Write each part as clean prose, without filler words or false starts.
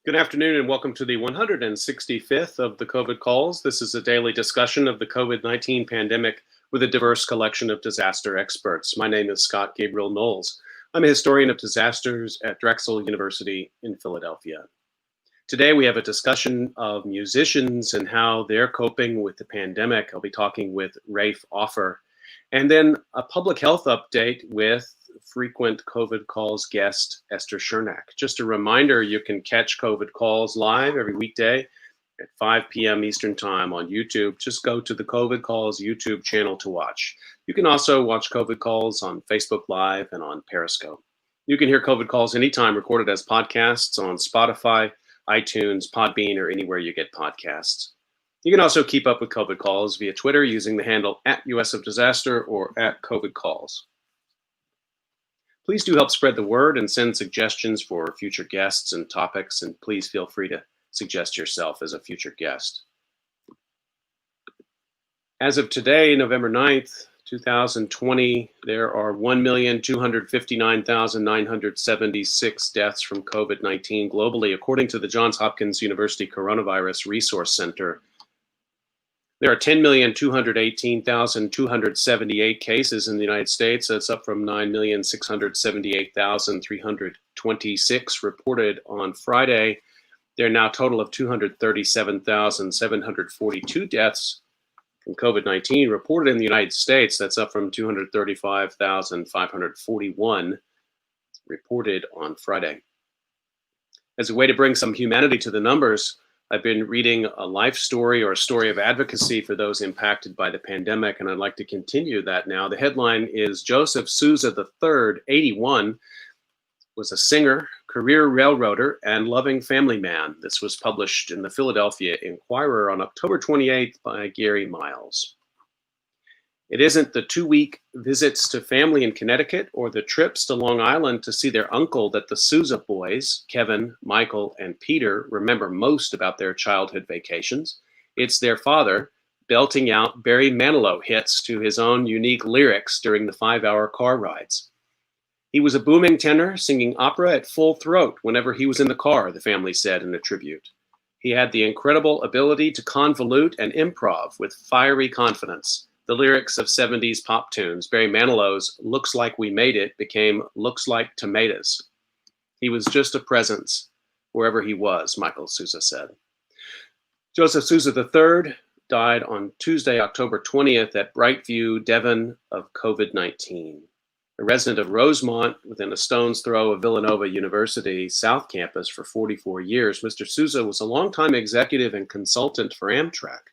Good afternoon and welcome to the 165th of the COVID calls. This is a daily discussion of the COVID 19 pandemic with a diverse collection of disaster experts. My name is Scott Gabriel Knowles. I'm a historian of disasters at Drexel University in Philadelphia. Today we have a discussion of musicians and how they're coping with the pandemic. I'll be talking with Rafe Offer. And then a public health update with frequent COVID calls guest Esther Chernak. Just a reminder, you can catch COVID calls live every weekday at 5 p.m. Eastern Time on YouTube. Just go to the COVID calls YouTube channel to watch. You can also watch COVID calls on Facebook Live and on Periscope. You can hear COVID calls anytime recorded as podcasts on Spotify, iTunes, Podbean, or anywhere you get podcasts. You can also keep up with COVID calls via Twitter using the handle @US of Disaster or @COVID calls. Please do help spread the word and send suggestions for future guests and topics, and please feel free to suggest yourself as a future guest. As of today, November 9th, 2020, there are 1,259,976 deaths from COVID-19 globally, according to the Johns Hopkins University Coronavirus Resource Center. There are 10,218,278 cases in the United States. That's up from 9,678,326 reported on Friday. There are now a total of 237,742 deaths from COVID-19 reported in the United States. That's up from 235,541 reported on Friday. As a way to bring some humanity to the numbers, I've been reading a life story or a story of advocacy for those impacted by the pandemic, and I'd like to continue that now. The headline is Joseph Souza III, 81, was a singer, career railroader, and loving family man. This was published in the Philadelphia Inquirer on October 28th by Gary Miles. It isn't the 2-week visits to family in Connecticut or the trips to Long Island to see their uncle that the Souza boys, Kevin, Michael, and Peter, remember most about their childhood vacations. It's their father belting out Barry Manilow hits to his own unique lyrics during the 5-hour car rides. He was a booming tenor, singing opera at full throat whenever he was in the car, the family said in a tribute. He had the incredible ability to convolute and improv with fiery confidence. The lyrics of 70s pop tunes, Barry Manilow's Looks Like We Made It became Looks Like Tomatoes. He was just a presence wherever he was, Michael Souza said. Joseph Souza III died on Tuesday, October 20th at Brightview, Devon, of COVID-19. A resident of Rosemont, within a stone's throw of Villanova University South Campus for 44 years, Mr. Souza was a longtime executive and consultant for Amtrak.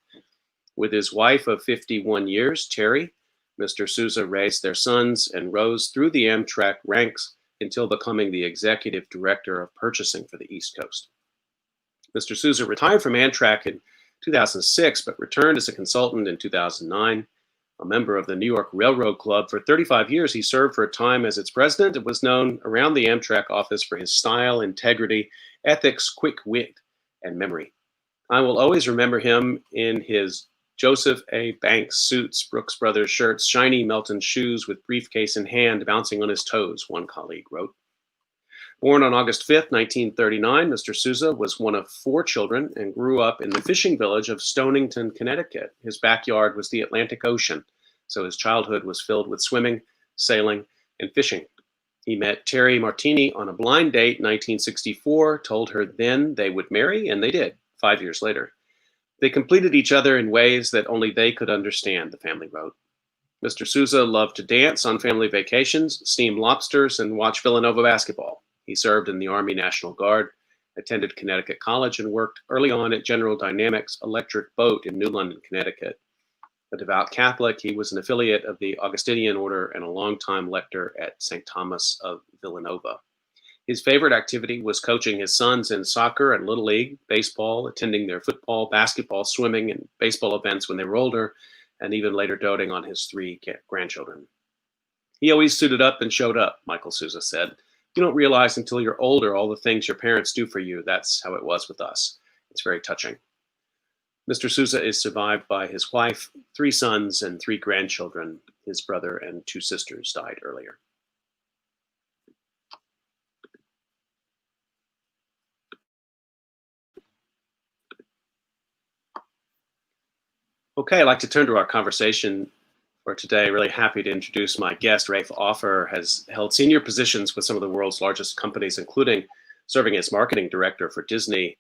With his wife of 51 years, Terry, Mr. Souza raised their sons and rose through the Amtrak ranks until becoming the executive director of purchasing for the East Coast. Mr. Souza retired from Amtrak in 2006, but returned as a consultant in 2009. A member of the New York Railroad Club for 35 years, he served for a time as its president and was known around the Amtrak office for his style, integrity, ethics, quick wit, and memory. I will always remember him in his Joseph A. Banks suits, Brooks Brothers shirts, shiny Melton shoes with briefcase in hand, bouncing on his toes, one colleague wrote. Born on August 5th, 1939, Mr. Souza was one of 4 children and grew up in the fishing village of Stonington, Connecticut. His backyard was the Atlantic Ocean, so his childhood was filled with swimming, sailing, and fishing. He met Terry Martini on a blind date in 1964, told her then they would marry, and they did, 5 years later. They completed each other in ways that only they could understand, the family wrote. Mr. Souza loved to dance on family vacations, steam lobsters, and watch Villanova basketball. He served in the Army National Guard, attended Connecticut College, and worked early on at General Dynamics Electric Boat in New London, Connecticut. A devout Catholic, he was an affiliate of the Augustinian Order and a longtime lector at St. Thomas of Villanova. His favorite activity was coaching his sons in soccer and Little League, baseball, attending their football, basketball, swimming, and baseball events when they were older, and even later doting on his 3 grandchildren. He always suited up and showed up, Michael Souza said. You don't realize until you're older all the things your parents do for you. That's how it was with us. It's very touching. Mr. Souza is survived by his wife, 3 sons, and 3 grandchildren. His brother and 2 sisters died earlier. Okay, I'd like to turn to our conversation for today. Really happy to introduce my guest. Rafe Offer has held senior positions with some of the world's largest companies, including serving as marketing director for Disney.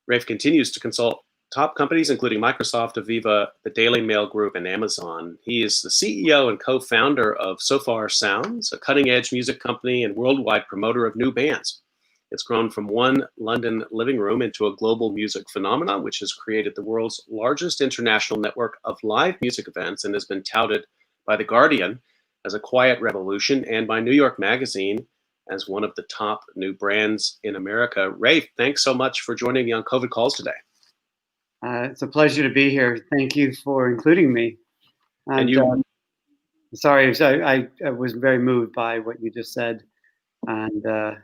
Rafe continues to consult top companies, including Microsoft, Aviva, the Daily Mail Group, and Amazon. He is the CEO and co-founder of So Far Sounds, a cutting-edge music company and worldwide promoter of new bands. It's grown from one London living room into a global music phenomenon, which has created the world's largest international network of live music events and has been touted by The Guardian as a quiet revolution and by New York Magazine as one of the top new brands in America. Rafe, thanks so much for joining me on COVID Calls today. It's a pleasure to be here. Thank you for including me. And you, sorry, I was very moved by what you just said, and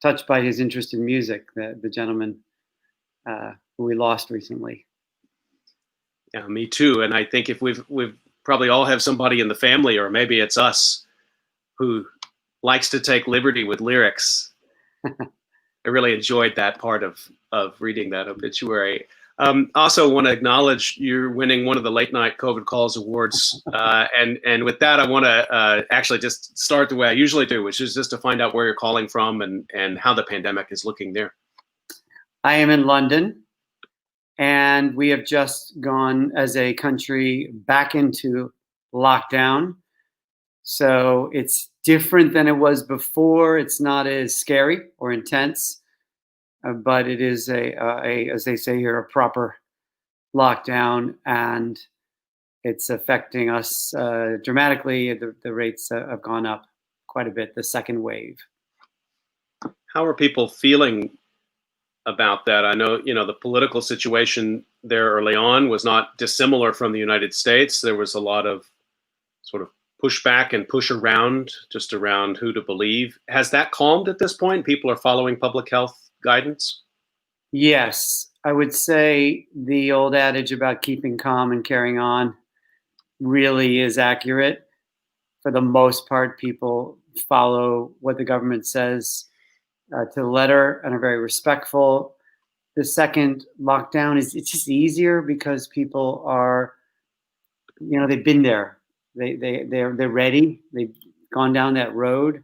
touched by his interest in music, the gentleman who we lost recently. Yeah, me too. And I think if we've probably all have somebody in the family, or maybe it's us, who likes to take liberty with lyrics. I really enjoyed that part of reading that obituary. Also want to acknowledge you're winning one of the late night COVID Calls awards. And with that, I want to actually just start the way I usually do, which is just to find out where you're calling from and how the pandemic is looking there. I am in London, and we have just gone as a country back into lockdown. So it's different than it was before. It's not as scary or intense. But it is as they say here, a proper lockdown, and it's affecting us dramatically. The rates have gone up quite a bit, the second wave. How are people feeling about that? I know, the political situation there early on was not dissimilar from the United States. There was a lot of sort of pushback and push around, just around who to believe. Has that calmed at this point? People are following public health guidance? Yes, I would say the old adage about keeping calm and carrying on really is accurate. For the most part, people follow what the government says to the letter and are very respectful. The second lockdown it's just easier because people are, they've been there. They're ready. They've gone down that road.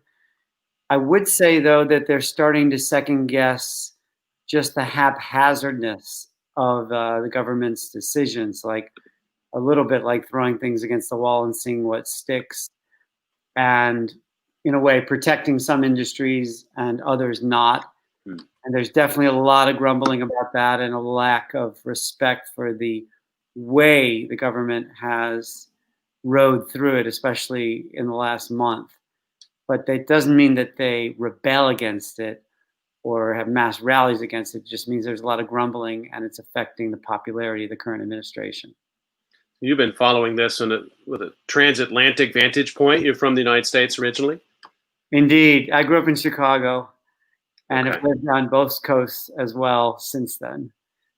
I would say, though, that they're starting to second guess just the haphazardness of the government's decisions, like a little bit like throwing things against the wall and seeing what sticks, and in a way protecting some industries and others not. And there's definitely a lot of grumbling about that and a lack of respect for the way the government has rode through it, especially in the last month. But that doesn't mean that they rebel against it or have mass rallies against it. It just means there's a lot of grumbling and it's affecting the popularity of the current administration. You've been following this with a transatlantic vantage point. You're from the United States originally? Indeed. I grew up in Chicago and have lived on both coasts as well since then.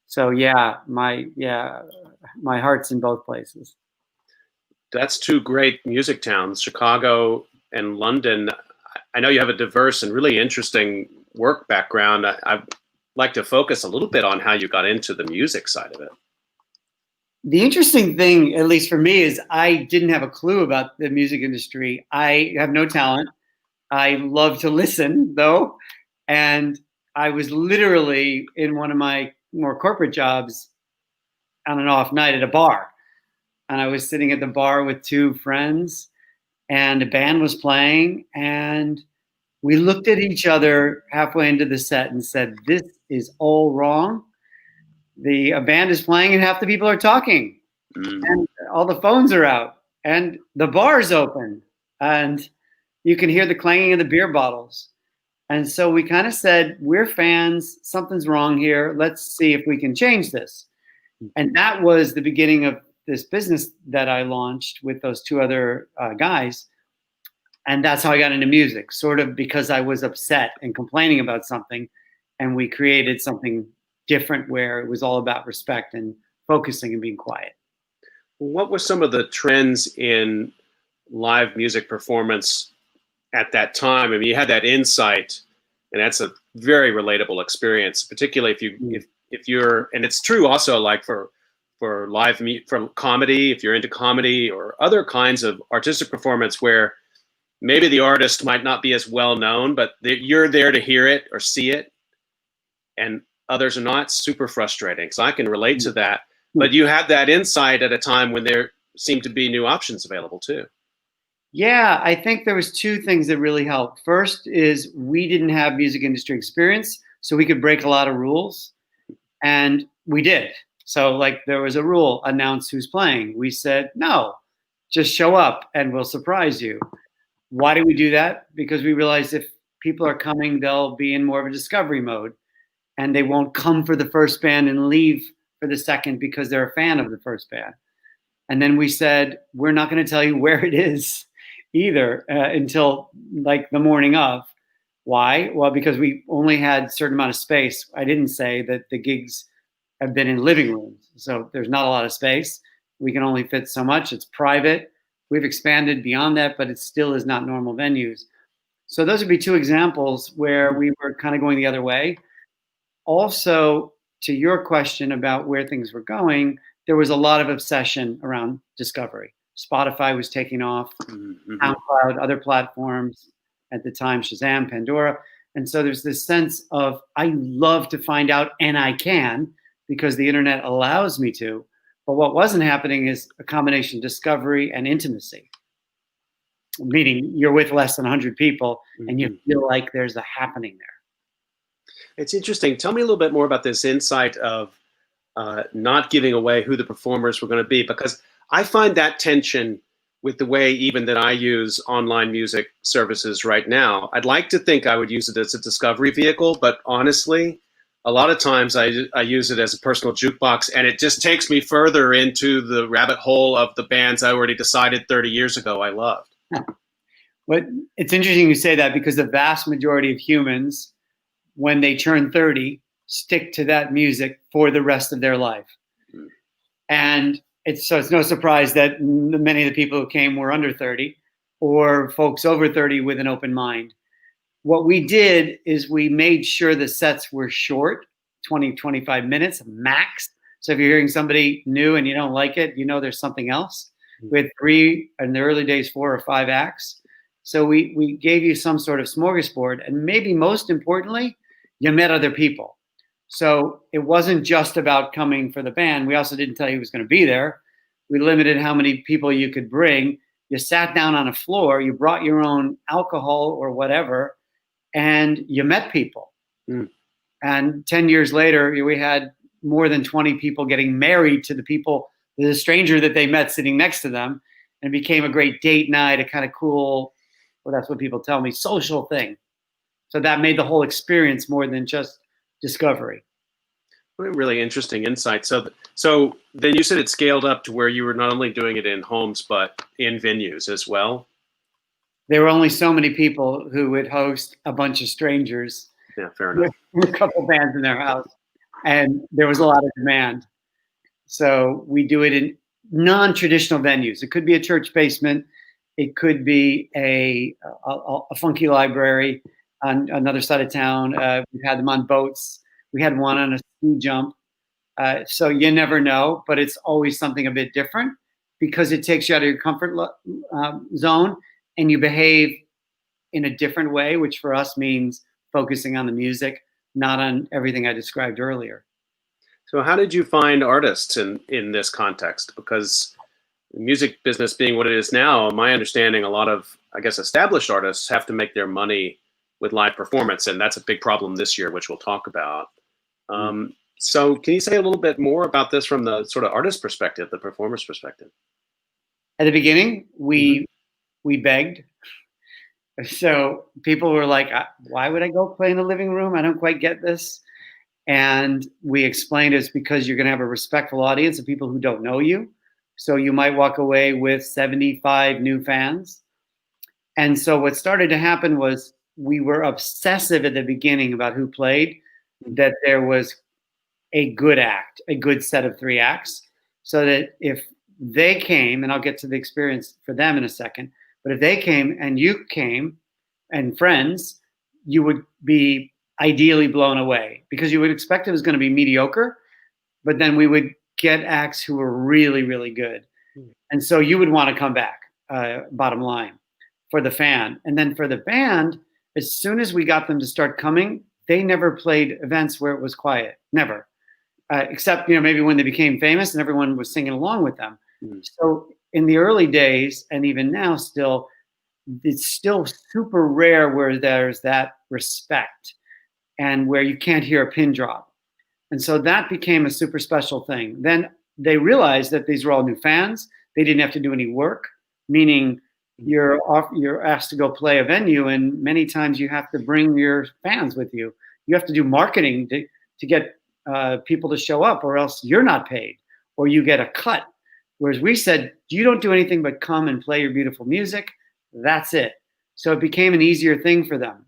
So my heart's in both places. That's two great music towns, Chicago and London. I know you have a diverse and really interesting work background. I'd like to focus a little bit on how you got into the music side of it. The interesting thing, at least for me, is I didn't have a clue about the music industry. I have no talent. I love to listen, though. And I was literally in one of my more corporate jobs on an off night at a bar. And I was sitting at the bar with two friends, and a band was playing, and we looked at each other halfway into the set and said, "This is all wrong. The band is playing and half the people are talking, and all the phones are out, and the bar's open, and you can hear the clanging of the beer bottles." And so we kind of said, "We're fans. Something's wrong here. Let's see if we can change this." And that was the beginning of this business that I launched with those two other guys. And that's how I got into music, sort of because I was upset and complaining about something. And we created something different where it was all about respect and focusing and being quiet. What were some of the trends in live music performance at that time? I mean, you had that insight, and that's a very relatable experience, particularly if you're, and it's true also, like for for from comedy, if you're into comedy or other kinds of artistic performance where maybe the artist might not be as well known, but you're there to hear it or see it, and others are not. Super frustrating. So I can relate to that. But you had that insight at a time when there seemed to be new options available too. Yeah, I think there was two things that really helped. First is we didn't have music industry experience, so we could break a lot of rules, and we did. So like there was a rule, announce who's playing. We said, no, just show up and we'll surprise you. Why do we do that? Because we realized if people are coming, they'll be in more of a discovery mode and they won't come for the first band and leave for the second because they're a fan of the first band. And then we said, we're not going to tell you where it is either until like the morning of. Why? Well, because we only had a certain amount of space. I didn't say that the gigs have been in living rooms. So there's not a lot of space. We can only fit so much. It's private. We've expanded beyond that, but it still is not normal venues. So those would be two examples where we were kind of going the other way. Also, to your question about where things were going, there was a lot of obsession around discovery. Spotify was taking off, SoundCloud, other platforms at the time, Shazam, Pandora. And so there's this sense of, I love to find out, and I can, because the internet allows me to. But what wasn't happening is a combination of discovery and intimacy. Meaning you're with less than 100 people and you feel like there's a happening there. It's interesting. Tell me a little bit more about this insight of not giving away who the performers were going to be, because I find that tension with the way even that I use online music services right now. I'd like to think I would use it as a discovery vehicle, but honestly, a lot of times I use it as a personal jukebox, and it just takes me further into the rabbit hole of the bands I already decided 30 years ago I loved. But it's interesting you say that, because the vast majority of humans, when they turn 30, stick to that music for the rest of their life. And it's no surprise that many of the people who came were under 30 or folks over 30 with an open mind. What we did is we made sure the sets were short, 20, 25 minutes max. So if you're hearing somebody new and you don't like it, you know there's something else. We had 3, in the early days, 4 or 5 acts. So we gave you some sort of smorgasbord. And maybe most importantly, you met other people. So it wasn't just about coming for the band. We also didn't tell you who was going to be there. We limited how many people you could bring. You sat down on a floor, you brought your own alcohol or whatever, and you met people. And 10 years later, we had more than 20 people getting married to the stranger that they met sitting next to them, and it became a great date night, a kind of cool, well, that's what people tell me, social thing. So that made the whole experience more than just discovery. Really interesting insight. So then you said it scaled up to where you were not only doing it in homes, but in venues as well. There were only so many people who would host a bunch of strangers. Yeah, fair enough. With a couple bands in their house, and there was a lot of demand. So we do it in non-traditional venues. It could be a church basement. It could be a funky library on another side of town. We've had them on boats. We had one on a ski jump. So you never know, but it's always something a bit different because it takes you out of your comfort zone and you behave in a different way, which for us means focusing on the music, not on everything I described earlier. So how did you find artists in this context? Because the music business being what it is now, my understanding, a lot of, I guess, established artists have to make their money with live performance, and that's a big problem this year, which we'll talk about. So can you say a little bit more about this from the sort of artist perspective, the performer's perspective? At the beginning, we begged. So people were like, why would I go play in the living room? I don't quite get this. And we explained it's because you're going to have a respectful audience of people who don't know you. So you might walk away with 75 new fans. And so what started to happen was we were obsessive at the beginning about who played, that there was a good act, a good set of 3 acts, so that if they came, and I'll get to the experience for them in a second, but if they came and you came and friends, you would be ideally blown away because you would expect it was going to be mediocre, but then we would get acts who were really, really good. And so you would want to come back, bottom line, for the fan. And then for the band, as soon as we got them to start coming, they never played events where it was quiet. Never. Except, maybe when they became famous and everyone was singing along with them. So in the early days, and even now still, it's still super rare where there's that respect and where you can't hear a pin drop. And so that became a super special thing. Then they realized that these were all new fans. They didn't have to do any work, meaning you're asked to go play a venue, and many times you have to bring your fans with you. You have to do marketing to get people to show up, or else you're not paid, or you get a cut. Whereas we said, you don't do anything but come and play your beautiful music. That's it. So it became an easier thing for them.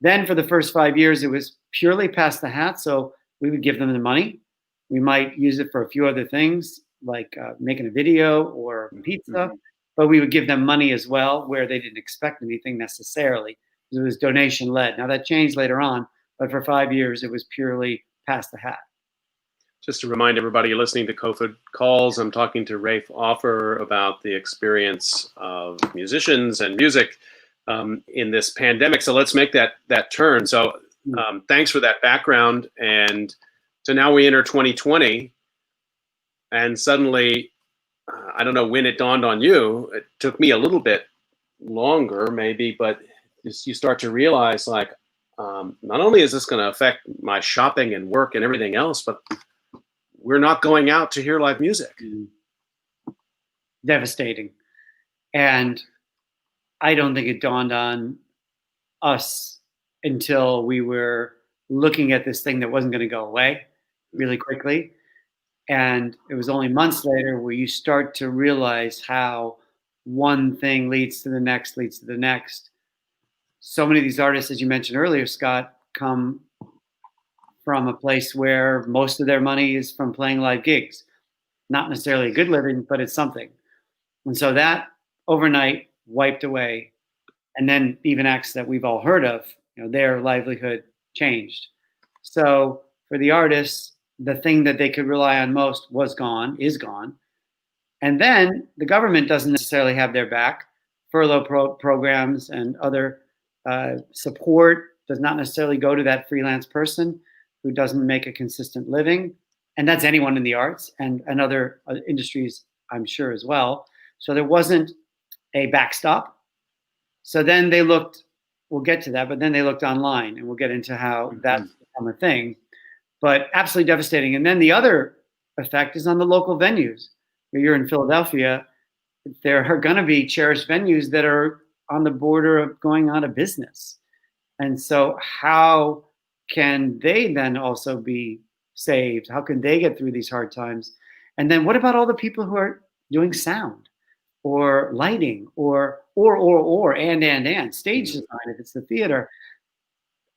Then for the first 5 years, it was purely pass the hat. So we would give them the money. We might use it for a few other things, like making a video or pizza, but we would give them money as well, where they didn't expect anything necessarily. It was donation led. Now that changed later on, but for 5 years, it was purely pass the hat. Just to remind everybody, you're listening to COVID Calls. I'm talking to Rafe Offer about the experience of musicians and music in this pandemic. So let's make that turn. So thanks for that background. And so now we enter 2020, and suddenly, I don't know when it dawned on you. It took me a little bit longer, maybe, but you start to realize, like, not only is this going to affect my shopping and work and everything else, but we're not going out to hear live music. Devastating. And I don't think it dawned on us until we were looking at this thing that wasn't going to go away really quickly. And it was only months later where you start to realize how one thing leads to the next, leads to the next. So many of these artists, as you mentioned earlier, Scott, come from a place where most of their money is from playing live gigs. Not necessarily a good living, but it's something. And so that overnight wiped away. And then even acts that we've all heard of, their livelihood changed. So for the artists, the thing that they could rely on most is gone. And then the government doesn't necessarily have their back. Furlough programs and other support does not necessarily go to that freelance person who doesn't make a consistent living. And that's anyone in the arts and other industries, I'm sure, as well. So there wasn't a backstop. So then they looked, we'll get to that, but then they looked online, and we'll get into how that's become a thing. But absolutely devastating. And then the other effect is on the local venues. You're in Philadelphia, there are going to be cherished venues that are on the border of going out of business. And so how can they then also be saved? How can they get through these hard times? And then what about all the people who are doing sound or lighting or stage design if it's the theater?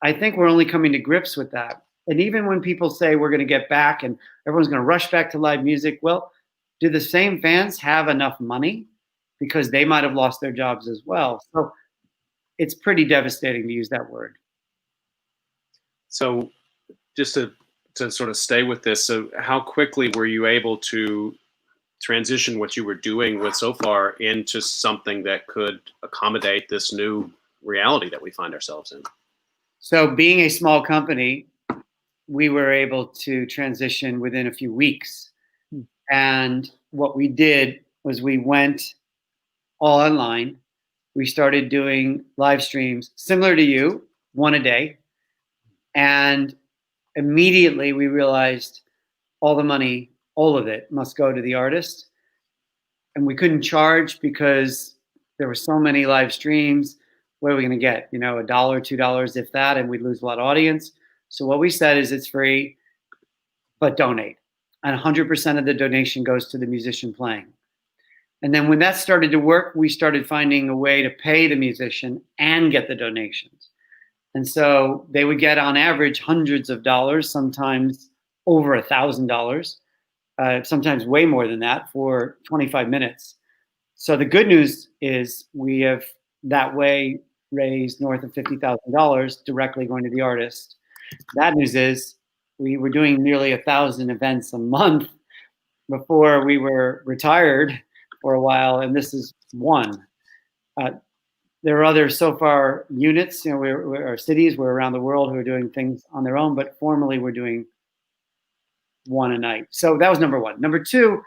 I think we're only coming to grips with that. And even when people say we're going to get back and everyone's going to rush back to live music, well, do the same fans have enough money? Because they might have lost their jobs as well. So it's pretty devastating, to use that word. So just to sort of stay with this, so how quickly were you able to transition what you were doing with so far into something that could accommodate this new reality that we find ourselves in? So being a small company, we were able to transition within a few weeks. And what we did was we went all online. We started doing live streams similar to you, one a day. And immediately we realized all the money, all of it must go to the artist. And we couldn't charge because there were so many live streams. What are we going to get? $1, $2, if that, and we'd lose a lot of audience. So what we said is it's free, but donate. And 100% of the donation goes to the musician playing. And then when that started to work, we started finding a way to pay the musician and get the donations. And so they would get on average hundreds of dollars, sometimes over $1,000, sometimes way more than that for 25 minutes. So the good news is we have that way raised north of $50,000 directly going to the artist. Bad news is we were doing nearly 1,000 events a month before we were retired for a while, and this is one. There are other so far units, our cities, we're around the world who are doing things on their own, but formally we're doing one a night. So that was number one. Number two,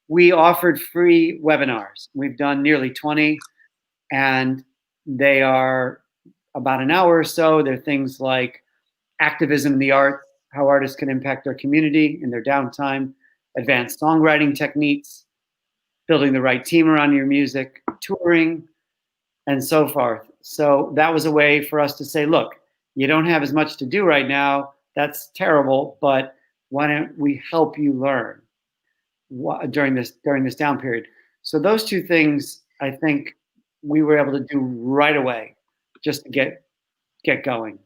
we offered free webinars. We've done nearly 20, and they are about an hour or so. They're things like activism in the arts, how artists can impact their community in their downtime, advanced songwriting techniques, building the right team around your music, touring, and so forth. So that was a way for us to say, look, you don't have as much to do right now. That's terrible, but why don't we help you learn during this down period? So those two things, I think, we were able to do right away, just to get going.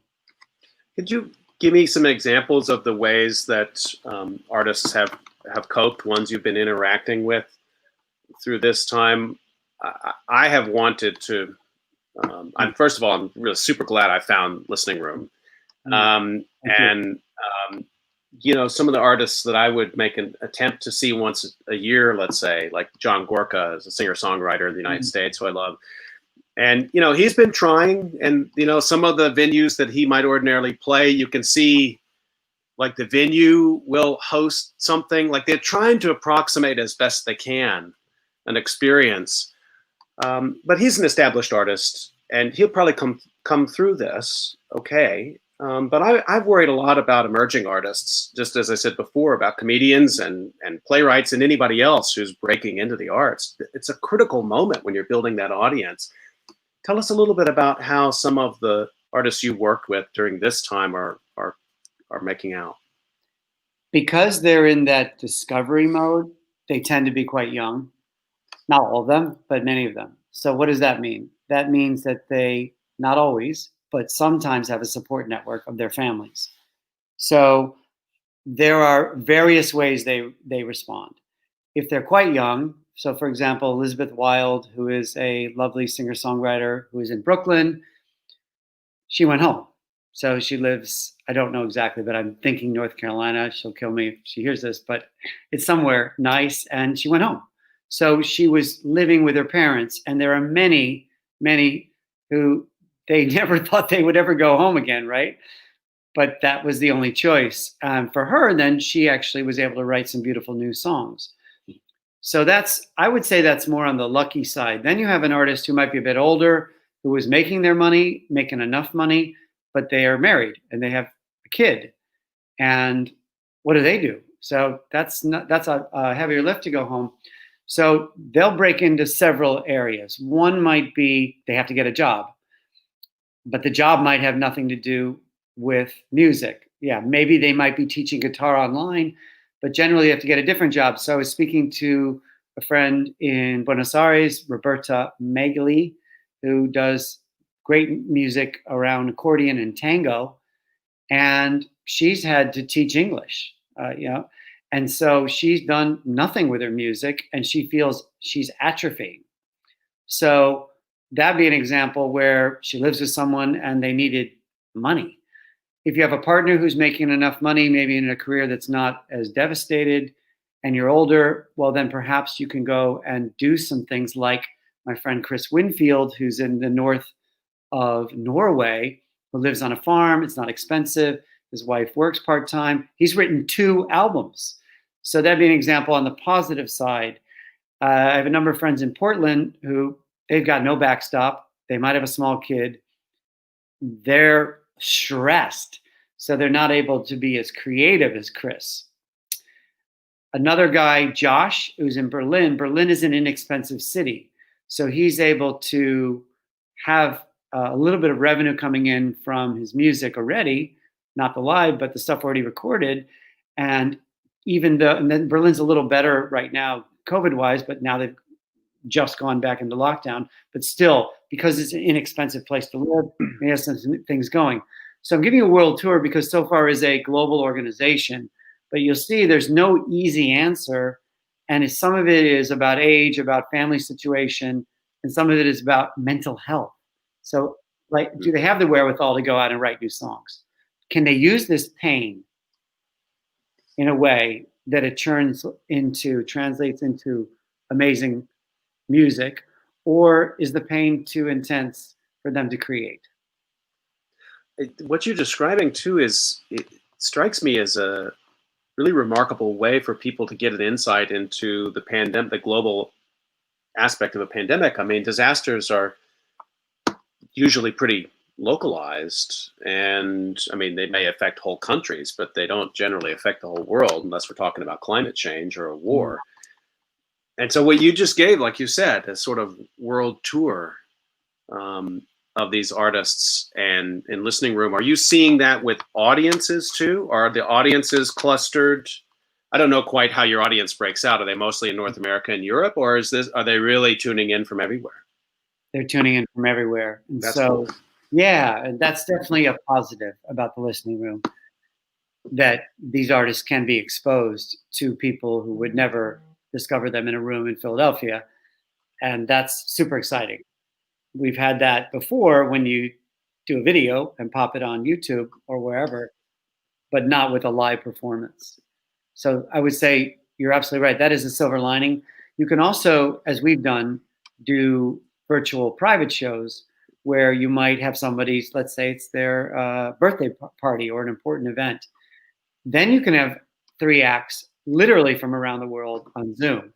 Could you give me some examples of the ways that artists have coped, ones you've been interacting with through this time? I have wanted to. First of all, I'm really super glad I found Listening Room, and some of the artists that I would make an attempt to see once a year, let's say, like John Gorka is a singer-songwriter in the United States who I love. And, he's been trying, and, some of the venues that he might ordinarily play, you can see like the venue will host something, like they're trying to approximate as best they can an experience. But he's an established artist, and he'll probably come through this okay. But I've worried a lot about emerging artists, just as I said before, about comedians and playwrights and anybody else who's breaking into the arts. It's a critical moment when you're building that audience. Tell us a little bit about how some of the artists you worked with during this time are making out. Because they're in that discovery mode, they tend to be quite young. Not all of them, but many of them. So what does that mean? That means that they, not always, but sometimes have a support network of their families. So there are various ways they respond. If they're quite young, so for example, Elizabeth Wilde, who is a lovely singer-songwriter who is in Brooklyn, she went home. So she lives, I don't know exactly, but I'm thinking North Carolina. She'll kill me if she hears this, but it's somewhere nice, and she went home. So she was living with her parents, and there are many, many who they never thought they would ever go home again, right? But that was the only choice. For her, then she actually was able to write some beautiful new songs. So I would say that's more on the lucky side. Then you have an artist who might be a bit older, who is making their money, making enough money, but they are married and they have a kid. And what do? So that's a heavier lift to go home. So they'll break into several areas. One might be they have to get a job, but the job might have nothing to do with music. Yeah, maybe they might be teaching guitar online, but generally you have to get a different job. So I was speaking to a friend in Buenos Aires, Roberta Megli, who does great music around accordion and tango, and she's had to teach English, and so she's done nothing with her music, and she feels she's atrophying. So that'd be an example where she lives with someone and they needed money. If you have a partner who's making enough money, maybe in a career that's not as devastated, and you're older, well, then perhaps you can go and do some things like my friend Chris Winfield, who's in the north of Norway, who lives on a farm. It's not expensive. His wife works part-time. He's written 2 albums. So that'd be an example on the positive side. I have a number of friends in Portland who they've got no backstop. They might have a small kid. They're stressed, so they're not able to be as creative as Chris. Another guy, Josh, who's in Berlin. Berlin is an inexpensive city, so he's able to have a little bit of revenue coming in from his music already, not the live, but the stuff already recorded. And then Berlin's a little better right now, COVID-wise, but now they've just gone back into lockdown. But still, because it's an inexpensive place to live, he has some things going. So I'm giving you a world tour because SOFAR is a global organization, but you'll see there's no easy answer. And some of it is about age, about family situation, and some of it is about mental health. So, do they have the wherewithal to go out and write new songs? Can they use this pain in a way that it translates into amazing music, or is the pain too intense for them to create? What you're describing too is it strikes me as a really remarkable way for people to get an insight into the pandemic, the global aspect of a pandemic. I mean, disasters are usually pretty localized, and I mean, they may affect whole countries, but they don't generally affect the whole world unless we're talking about climate change or a war. And so, what you just gave, like you said, a sort of world tour um, of these artists and in listening room. Are you seeing that with audiences too? Are the audiences clustered? I don't know quite how your audience breaks out. Are they mostly in North America and Europe, or are they really tuning in from everywhere? They're tuning in from everywhere. And That's so, cool. yeah, and that's definitely a positive about the listening room, that these artists can be exposed to people who would never discover them in a room in Philadelphia. And that's super exciting. We've had that before when you do a video and pop it on YouTube or wherever, but not with a live performance. So I would say you're absolutely right. That is a silver lining. You can also, as we've done, do virtual private shows where you might have somebody's, let's say it's their birthday party or an important event. Then you can have 3 acts literally from around the world on Zoom.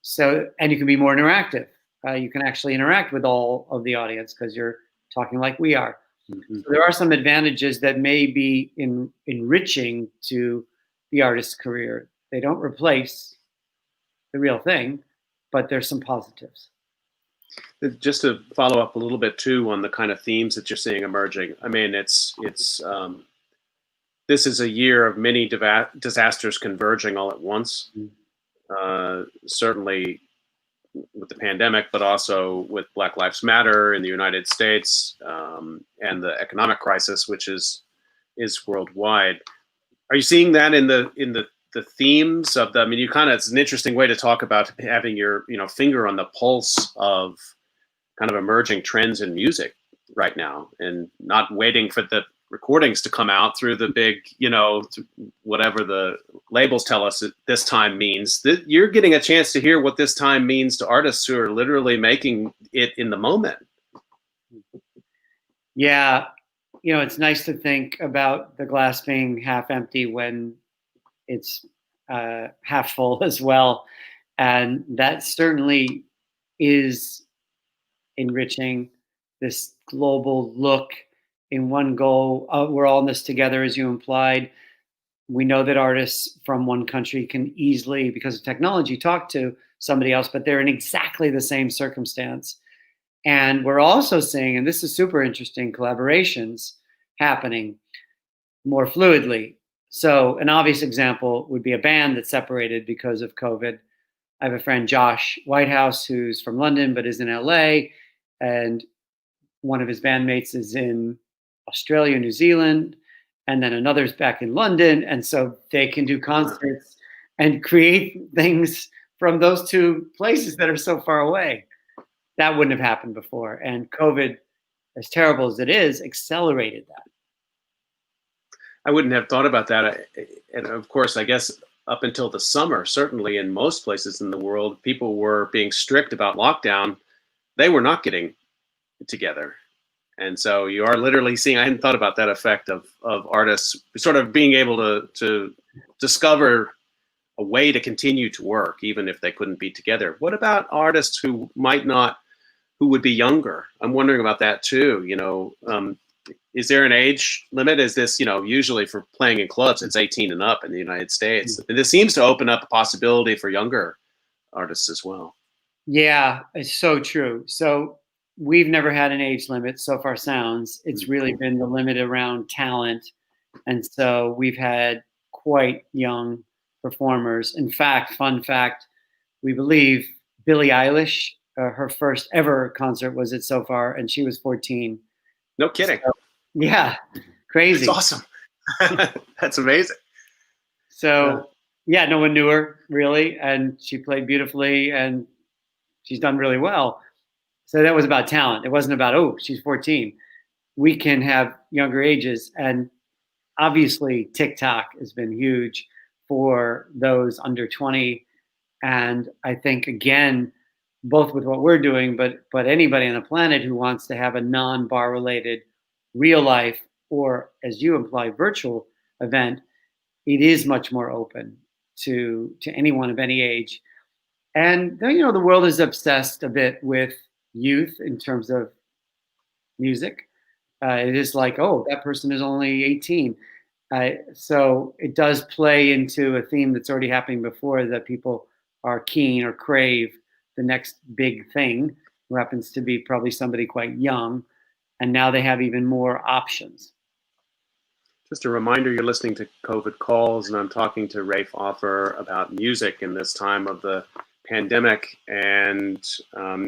So, and you can be more interactive. You can actually interact with all of the audience because you're talking like we are. Mm-hmm. So there are some advantages that may be enriching to the artist's career. They don't replace the real thing, but there's some positives. Just to follow up a little bit too on the kind of themes that you're seeing emerging. I mean, it's this is a year of many disasters converging all at once. Certainly with the pandemic, but also with Black Lives Matter in the United States and the economic crisis, which is worldwide. Are you seeing that in the themes of the? I mean, you kind of, it's an interesting way to talk about having your finger on the pulse of kind of emerging trends in music right now, and not waiting for the recordings to come out through the big, whatever the labels tell us this time means. That you're getting a chance to hear what this time means to artists who are literally making it in the moment. Yeah, it's nice to think about the glass being half empty when it's half full as well, and that certainly is enriching. This global look in one go. We're all in this together, as you implied. We know that artists from one country can easily, because of technology, talk to somebody else, but they're in exactly the same circumstance. And we're also seeing, and this is super interesting, collaborations happening more fluidly. So an obvious example would be a band that separated because of COVID. I have a friend, Josh Whitehouse, who's from London but is in LA, and one of his bandmates is in Australia, New Zealand, and then another's back in London. And so they can do concerts and create things from those 2 places that are so far away. That wouldn't have happened before. And COVID, as terrible as it is, accelerated that. I wouldn't have thought about that. And of course, I guess up until the summer, certainly in most places in the world, people were being strict about lockdown. They were not getting together. And so you are literally seeing, I hadn't thought about that effect of artists sort of being able to discover a way to continue to work, even if they couldn't be together. What about artists who would be younger? I'm wondering about that too. Is there an age limit? Is this, usually for playing in clubs, it's 18 and up in the United States. And this seems to open up a possibility for younger artists as well. Yeah, it's so true. So we've never had an age limit, so far sounds. It's really been the limit around talent. And so we've had quite young performers. In fact, fun fact, we believe Billie Eilish, her first ever concert was at SoFar, and she was 14. No kidding. So, yeah, crazy. That's awesome. That's amazing. So, yeah, no one knew her really, and she played beautifully, and she's done really well. So that was about talent. It wasn't about, oh, she's 14. We can have younger ages, and obviously TikTok has been huge for those under 20. And I think, again, both with what we're doing, but anybody on the planet who wants to have a non-bar related real life, or as you imply, virtual event, it is much more open to anyone of any age. And the world is obsessed a bit with youth in terms of music. It is like, oh, that person is only 18. So it does play into a theme that's already happening before, that people are keen or crave the next big thing, who happens to be probably somebody quite young. And now they have even more options. Just a reminder, you're listening to COVID Calls, and I'm talking to Rafe Offer about music in this time of the pandemic. And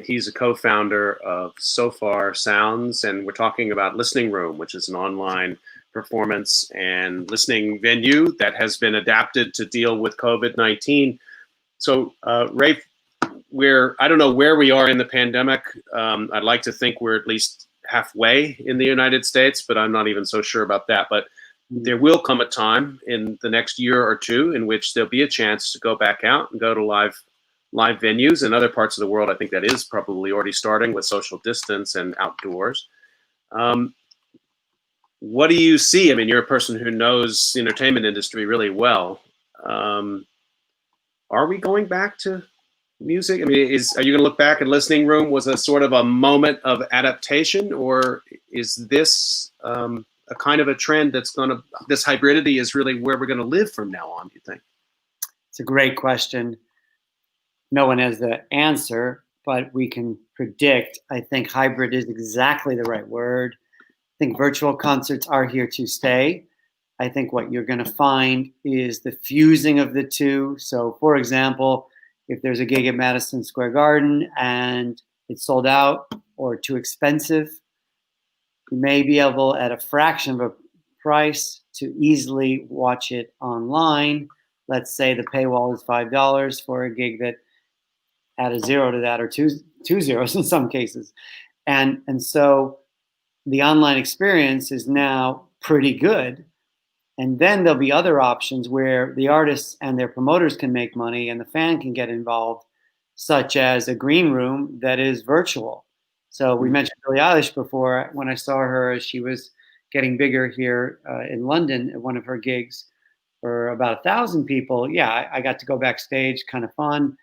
he's a co-founder of Sofar Sounds, and we're talking about Listening Room, which is an online performance and listening venue that has been adapted to deal with COVID-19. So, Rafe, I don't know where we are in the pandemic. I'd like to think we're at least halfway in the United States, but I'm not even so sure about that. But there will come a time in the next year or two in which there'll be a chance to go back out and go to live venues. In other parts of the world, I think that is probably already starting with social distance and outdoors. What do you see? I mean, you're a person who knows the entertainment industry really well. Are we going back to music? I mean, are you going to look back at Listening Room was a sort of a moment of adaptation, or is this a kind of a trend this hybridity is really where we're going to live from now on, do you think? It's a great question. No one has the answer, but we can predict. I think hybrid is exactly the right word. I think virtual concerts are here to stay. I think what you're going to find is the fusing of the two. So, for example, if there's a gig at Madison Square Garden and it's sold out or too expensive, you may be able, at a fraction of a price, to easily watch it online. Let's say the paywall is $5 for a gig that add a zero to that, or two zeros in some cases. And so the online experience is now pretty good. And then there'll be other options where the artists and their promoters can make money and the fan can get involved, such as a green room that is virtual. So we mentioned Billie Eilish before. When I saw her as she was getting bigger here in London at one of her gigs for about 1,000 people, yeah, I got to go backstage, kind of fun,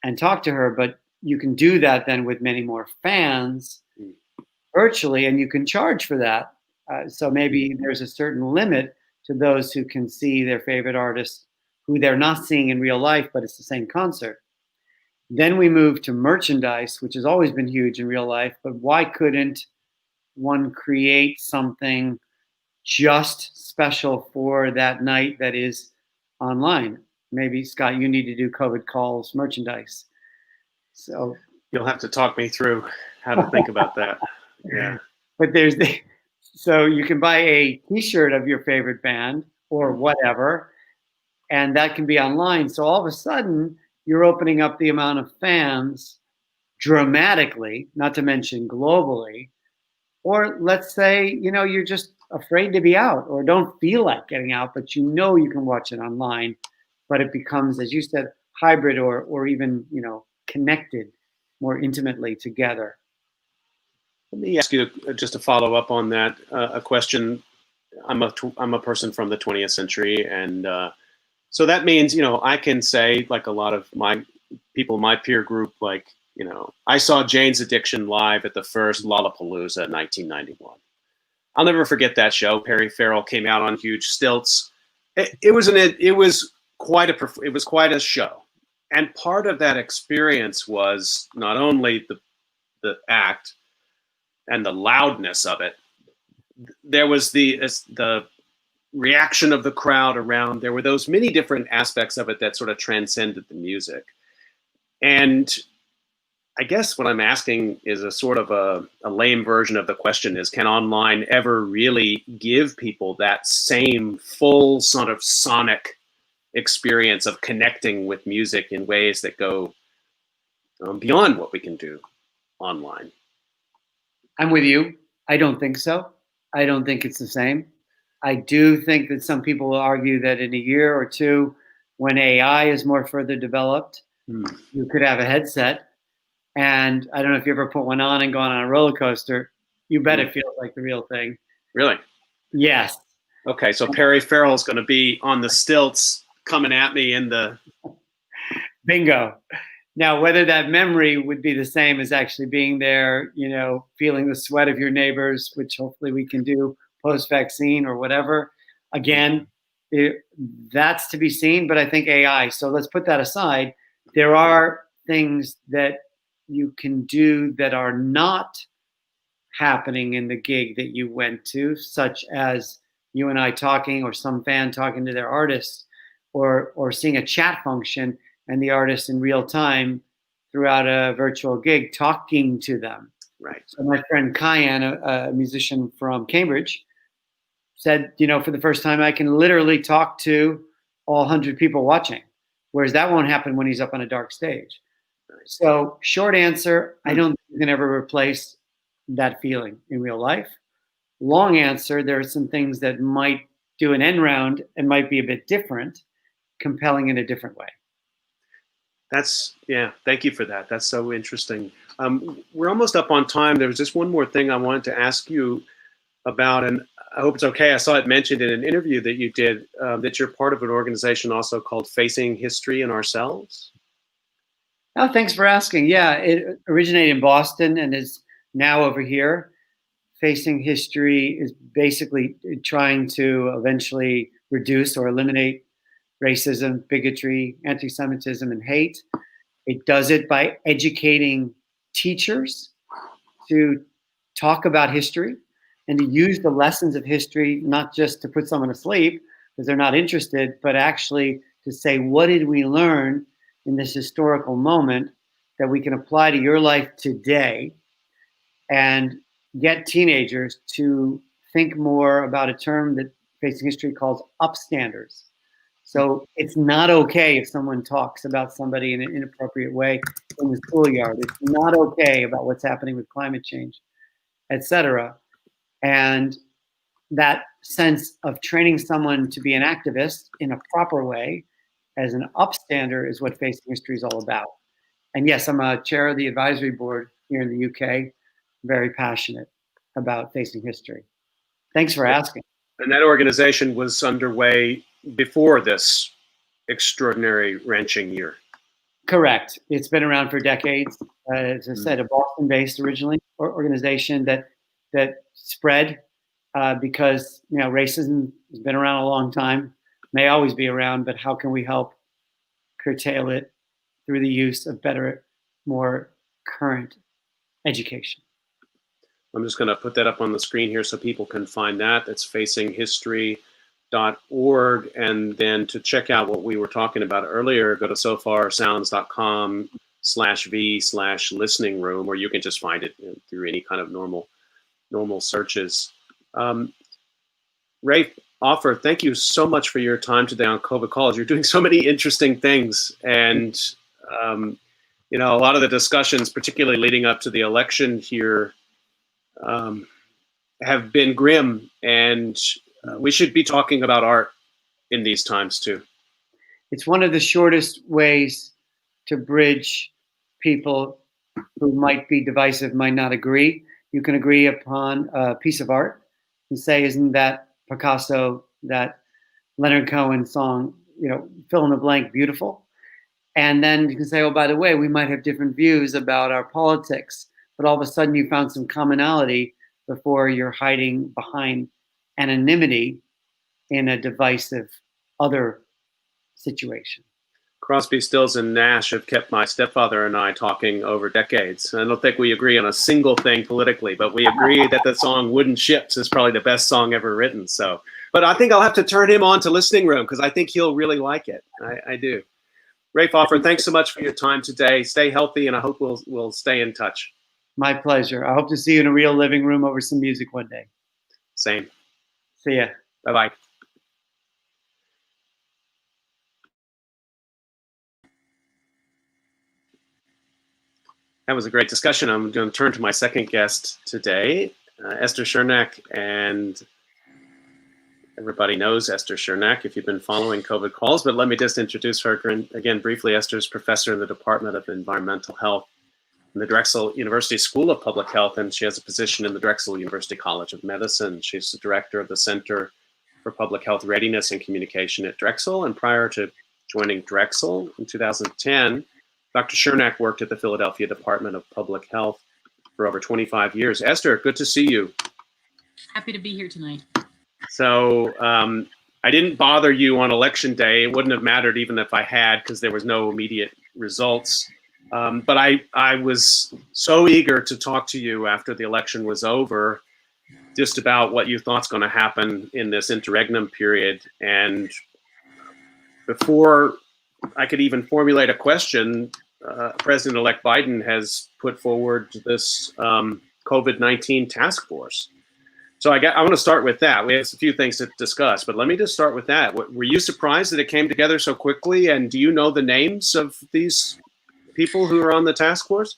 and talk to her. But you can do that then with many more fans virtually, and you can charge for that. So maybe there's a certain limit to those who can see their favorite artist who they're not seeing in real life, but it's the same concert. Then we move to merchandise, which has always been huge in real life, but why couldn't one create something just special for that night that is online? Maybe, Scott, you need to do COVID Calls merchandise. So you'll have to talk me through how to think about that. Yeah. But so you can buy a t-shirt of your favorite band or whatever, and that can be online. So all of a sudden, you're opening up the amount of fans dramatically, not to mention globally. Or let's say, you're just afraid to be out or don't feel like getting out, but you can watch it online. But it becomes, as you said, hybrid or even, connected more intimately together. Let me ask you just to follow up on that, a question. I'm a person from the 20th century, and so that means, I can say, like a lot of my people in my peer group, like, I saw Jane's Addiction live at the first Lollapalooza in 1991. I'll never forget that show. Perry Farrell came out on huge stilts. It was quite a show, and part of that experience was not only the act and the loudness of it. There was the reaction of the crowd around. There were those many different aspects of it that sort of transcended the music. And I guess what I'm asking is a sort of a lame version of the question is, can online ever really give people that same full sort of sonic experience of connecting with music in ways that go beyond what we can do online? I'm with you. I don't think so. I don't think it's the same. I do think that some people will argue that in a year or two, when AI is more further developed, you could have a headset. And I don't know if you ever put one on and gone on a roller coaster. You bet it feels like the real thing. Really? Yes. Okay, so Perry Farrell's going to be on the stilts coming at me in the... Bingo. Now, whether that memory would be the same as actually being there, you know, feeling the sweat of your neighbors, which hopefully we can do post-vaccine or whatever, again, that's to be seen. But I think AI, so let's put that aside. There are things that you can do that are not happening in the gig that you went to, such as you and I talking, or some fan talking to their artist, or seeing a chat function and the artist in real time throughout a virtual gig talking to them. Right. So my friend Kyan, a musician from Cambridge, said, you know, for the first time, I can literally talk to all 100 people watching, whereas that won't happen when he's up on a dark stage. So short answer, I don't think you can ever replace that feeling in real life. Long answer, there are some things that might do an end round and might be a bit different, compelling in a different way. That's, yeah, thank you for that. That's so interesting. We're almost up on time. There was just one more thing I wanted to ask you about, and I hope it's okay. I saw it mentioned in an interview that you did, that you're part of an organization also called Facing History and Ourselves. Oh, thanks for asking. Yeah, it originated in Boston and is now over here. Facing History is basically trying to eventually reduce or eliminate racism, bigotry, anti-Semitism, and hate. It does it by educating teachers to talk about history and to use the lessons of history, not just to put someone to sleep because they're not interested, but actually to say, what did we learn in this historical moment that we can apply to your life today, and get teenagers to think more about a term that Facing History calls upstanders. So it's not okay if someone talks about somebody in an inappropriate way in the schoolyard. It's not okay about what's happening with climate change, etc. And that sense of training someone to be an activist in a proper way as an upstander is what Facing History is all about. And yes, I'm a chair of the advisory board here in the UK, very passionate about Facing History. Thanks for asking. And that organization was underway before this extraordinary wrenching year. Correct. It's been around for decades. As I said, a Boston-based originally organization that spread because, you know, racism has been around a long time, may always be around, but how can we help curtail it through the use of better, more current education? I'm just going to put that up on the screen here so people can find that. That's facinghistory.org. And then to check out what we were talking about earlier, go to sofarsounds.com/v/listening room, or you can just find it through any kind of normal searches. Rafe Offer, thank you so much for your time today on COVID Calls. You're doing so many interesting things. And, you know, a lot of the discussions, particularly leading up to the election here, have been grim, and we should be talking about art in these times too. It's one of the shortest ways to bridge people who might be divisive, might not agree. You can agree upon a piece of art and say, isn't that Picasso, that Leonard Cohen song, you know, fill in the blank, beautiful? And then you can say, oh, by the way, we might have different views about our politics, but all of a sudden you found some commonality before you're hiding behind anonymity in a divisive other situation. Crosby, Stills, and Nash have kept my stepfather and I talking over decades. I don't think we agree on a single thing politically, but we agree that the song Wooden Ships is probably the best song ever written. So, but I think I'll have to turn him on to Listening Room because I think he'll really like it. I do. Rafe Offer, thanks so much for your time today. Stay healthy, and I hope we'll stay in touch. My pleasure. I hope to see you in a real living room over some music one day. Same. See ya. Bye-bye. That was a great discussion. I'm going to turn to my second guest today, Esther Chernak, and everybody knows Esther Chernak if you've been following COVID calls, but let me just introduce her again briefly. Esther's professor in the Department of Environmental Health in the Drexel University School of Public Health, and she has a position in the Drexel University College of Medicine. She's the director of the Center for Public Health Readiness and Communication at Drexel, and prior to joining Drexel in 2010, Dr. Chernak worked at the Philadelphia Department of Public Health for over 25 years. Esther, good to see you. Happy to be here tonight. So I didn't bother you on election day. It wouldn't have mattered even if I had, because there was no immediate results. But I was so eager to talk to you after the election was over, just about what you thought's going to happen in this interregnum period. And before I could even formulate a question, President-elect Biden has put forward this COVID-19 task force. So I want to start with that. We have a few things to discuss, but let me just start with that. Were you surprised that it came together so quickly? And do you know the names of these people who are on the task force?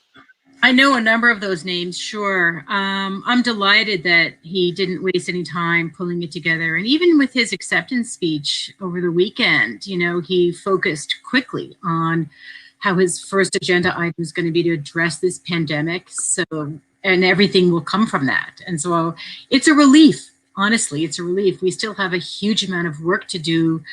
I know a number of those names, sure. I'm delighted that he didn't waste any time pulling it together. And even with his acceptance speech over the weekend, you know, he focused quickly on how his first agenda item is going to be to address this pandemic. And everything will come from that. And so it's a relief. Honestly, it's a relief. We still have a huge amount of work to do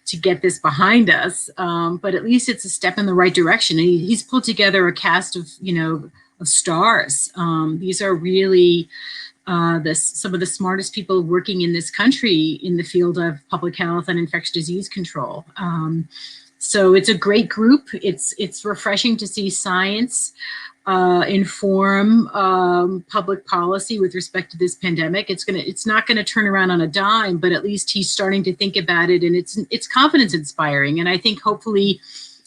to get this behind us, but at least it's a step in the right direction. And he's pulled together a cast of, you know, of stars. These are really some of the smartest people working in this country in the field of public health and infectious disease control. So it's a great group. It's refreshing to see science inform public policy with respect to this pandemic. It's not gonna turn around on a dime, but at least he's starting to think about it, and it's confidence inspiring. And I think hopefully,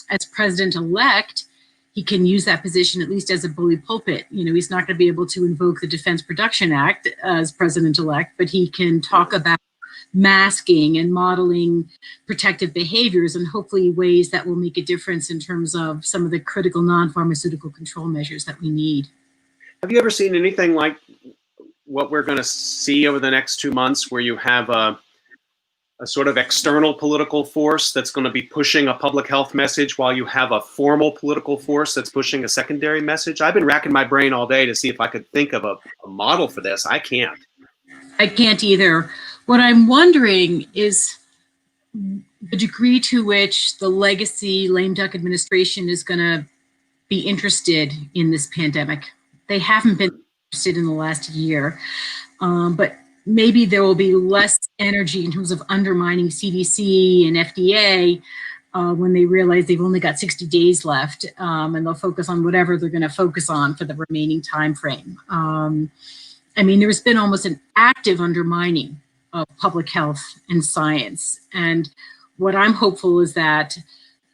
as president-elect, he can use that position at least as a bully pulpit. You know, he's not going to be able to invoke the Defense Production Act as president-elect, but he can talk about masking and modeling protective behaviors, and hopefully ways that will make a difference in terms of some of the critical non-pharmaceutical control measures that we need. Have you ever seen anything like what we're going to see over the next 2 months, where you have a sort of external political force that's going to be pushing a public health message while you have a formal political force that's pushing a secondary message? I've been racking my brain all day to see if I could think of a model for this. I can't. I can't either. What I'm wondering is the degree to which the legacy lame duck administration is going to be interested in this pandemic. They haven't been interested in the last year, but maybe there will be less energy in terms of undermining CDC and FDA when they realize they've only got 60 days left, and they'll focus on whatever they're going to focus on for the remaining time frame. I mean, there's been almost an active undermining of public health and science. And what I'm hopeful is that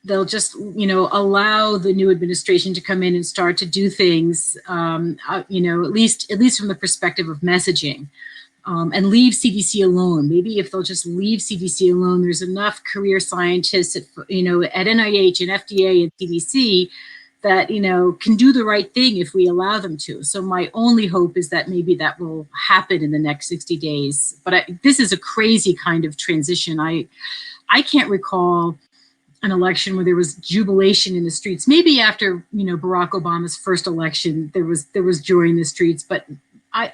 they'll just, you know, allow the new administration to come in and start to do things, you know, at least from the perspective of messaging, and leave CDC alone. Maybe if they'll just leave CDC alone, there's enough career scientists at, you know, at NIH and FDA and CDC that, you know, can do the right thing if we allow them to. So my only hope is that maybe that will happen in the next 60 days. But this is a crazy kind of transition. I can't recall an election where there was jubilation in the streets. Maybe after, you know, Barack Obama's first election, there was joy in the streets. But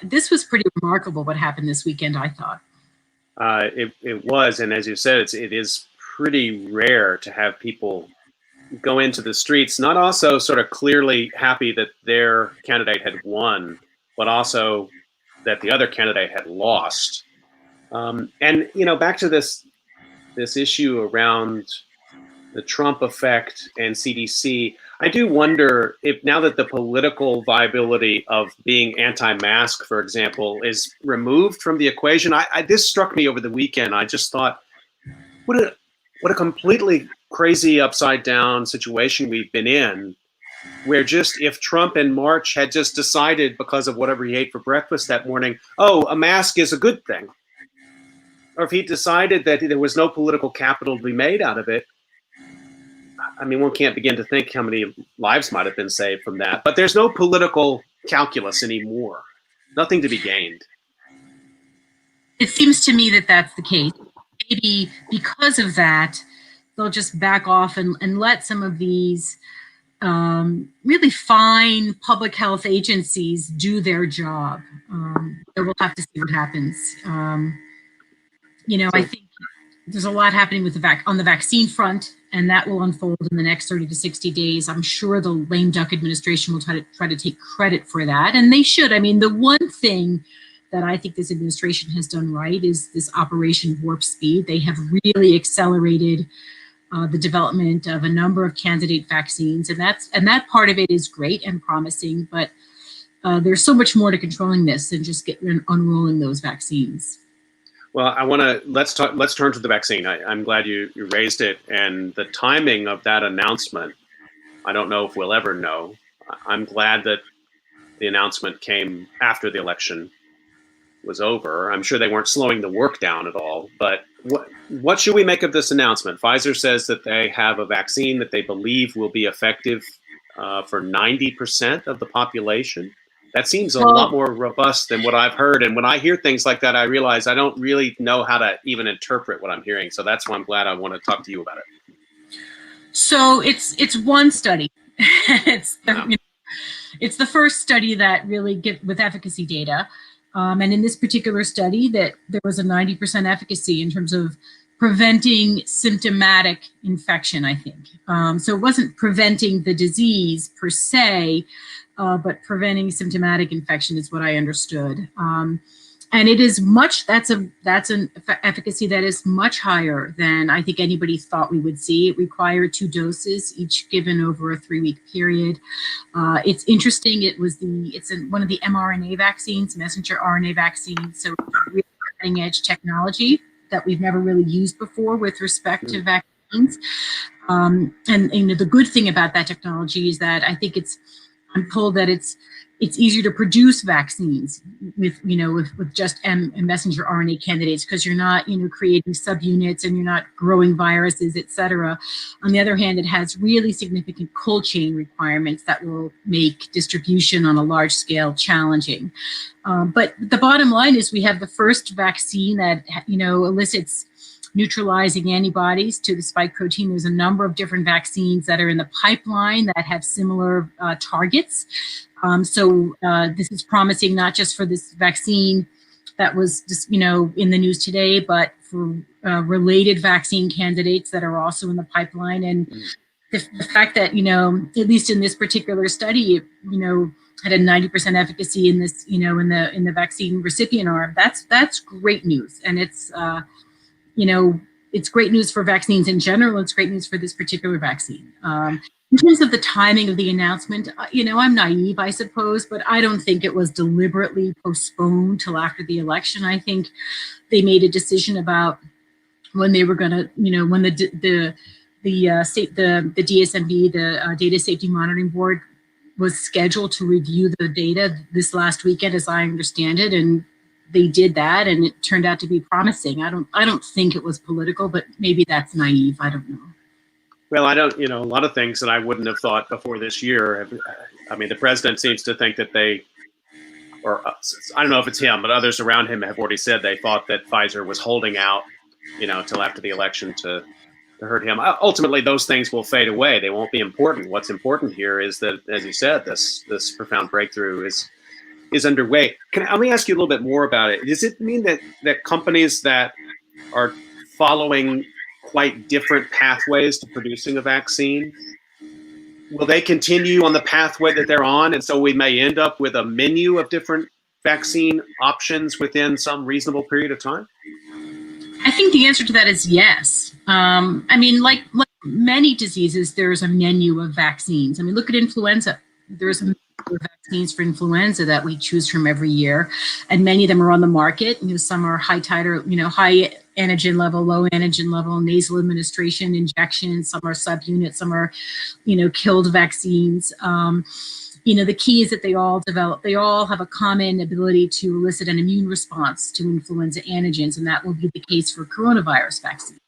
this was pretty remarkable what happened this weekend, I thought. It was, and as you said, it is pretty rare to have people go into the streets, not also sort of clearly happy that their candidate had won, but also that the other candidate had lost. And, you know, back to this issue around the Trump effect and CDC, I do wonder if now that the political viability of being anti-mask, for example, is removed from the equation, this struck me over the weekend. I just thought, what a completely crazy upside down situation we've been in, where just if Trump in March had just decided because of whatever he ate for breakfast that morning, oh, a mask is a good thing, or if he decided that there was no political capital to be made out of it, I mean, one can't begin to think how many lives might have been saved from that. But there's no political calculus anymore, nothing to be gained. It seems to me that that's the case. maybe because of that, they'll just back off and let some of these really fine public health agencies do their job. So we'll have to see what happens. I think there's a lot happening with on the vaccine front, and that will unfold in the next 30 to 60 days. I'm sure the lame duck administration will try to take credit for that, and they should. I mean, the one thing that I think this administration has done right is this Operation Warp Speed. They have really accelerated the development of a number of candidate vaccines, and that part of it is great and promising. But there's so much more to controlling this than just unrolling those vaccines. Well, let's turn to the vaccine. I'm glad you raised it, and the timing of that announcement, I don't know if we'll ever know. I'm glad that the announcement came after the election was over. I'm sure they weren't slowing the work down at all, but what should we make of this announcement? Pfizer says that they have a vaccine that they believe will be effective for 90% of the population. That seems a lot more robust than what I've heard. And when I hear things like that, I realize I don't really know how to even interpret what I'm hearing. So that's why I'm glad I want to talk to you about it. So it's one study. It's the first study that really with efficacy data. And in this particular study, that there was a 90% efficacy in terms of preventing symptomatic infection, I think. So it wasn't preventing the disease per se, but preventing symptomatic infection is what I understood. And it is that's an efficacy that is much higher than I think anybody thought we would see. It required 2 doses, each given over a 3-week period. It's interesting. It's one of the mRNA vaccines, messenger RNA vaccines. So it's really cutting edge technology that we've never really used before with respect to vaccines. And the good thing about that technology is that I think I'm told that it's easier to produce vaccines with just messenger RNA candidates, because you're not creating subunits and you're not growing viruses, et cetera. On the other hand, it has really significant cold chain requirements that will make distribution on a large scale challenging. But the bottom line is we have the first vaccine that elicits neutralizing antibodies to the spike protein. There's a number of different vaccines that are in the pipeline that have similar targets. So this is promising not just for this vaccine that was just, in the news today, but for related vaccine candidates that are also in the pipeline. And the fact that, at least in this particular study, it, had a 90% efficacy in this, in the vaccine recipient arm, that's great news. And it's, it's great news for vaccines in general. It's great news for this particular vaccine. In terms of the timing of the announcement, I'm naive, I suppose, but I don't think it was deliberately postponed till after the election. I think they made a decision about when they were going to, when the DSMB, the Data Safety Monitoring Board, was scheduled to review the data this last weekend, as I understand it, and they did that, and it turned out to be promising. I don't think it was political, but maybe that's naive. I don't know. Well, I don't, a lot of things that I wouldn't have thought before this year. I mean, the president seems to think that or I don't know if it's him, but others around him have already said they thought that Pfizer was holding out, till after the election to hurt him. Ultimately, those things will fade away. They won't be important. What's important here is that, as you said, this profound breakthrough is underway. Let me ask you a little bit more about it. Does it mean that companies that are following quite different pathways to producing a vaccine, will they continue on the pathway that they're on? And so we may end up with a menu of different vaccine options within some reasonable period of time? I think the answer to that is yes. I mean, like many diseases, there's a menu of vaccines. I mean, look at influenza. There's a menu of vaccines for influenza that we choose from every year, and many of them are on the market. Some are high titer, high antigen level, low antigen level, nasal administration, injections. Some are subunits. Some are, killed vaccines. The key is that they all have a common ability to elicit an immune response to influenza antigens, and that will be the case for coronavirus vaccine.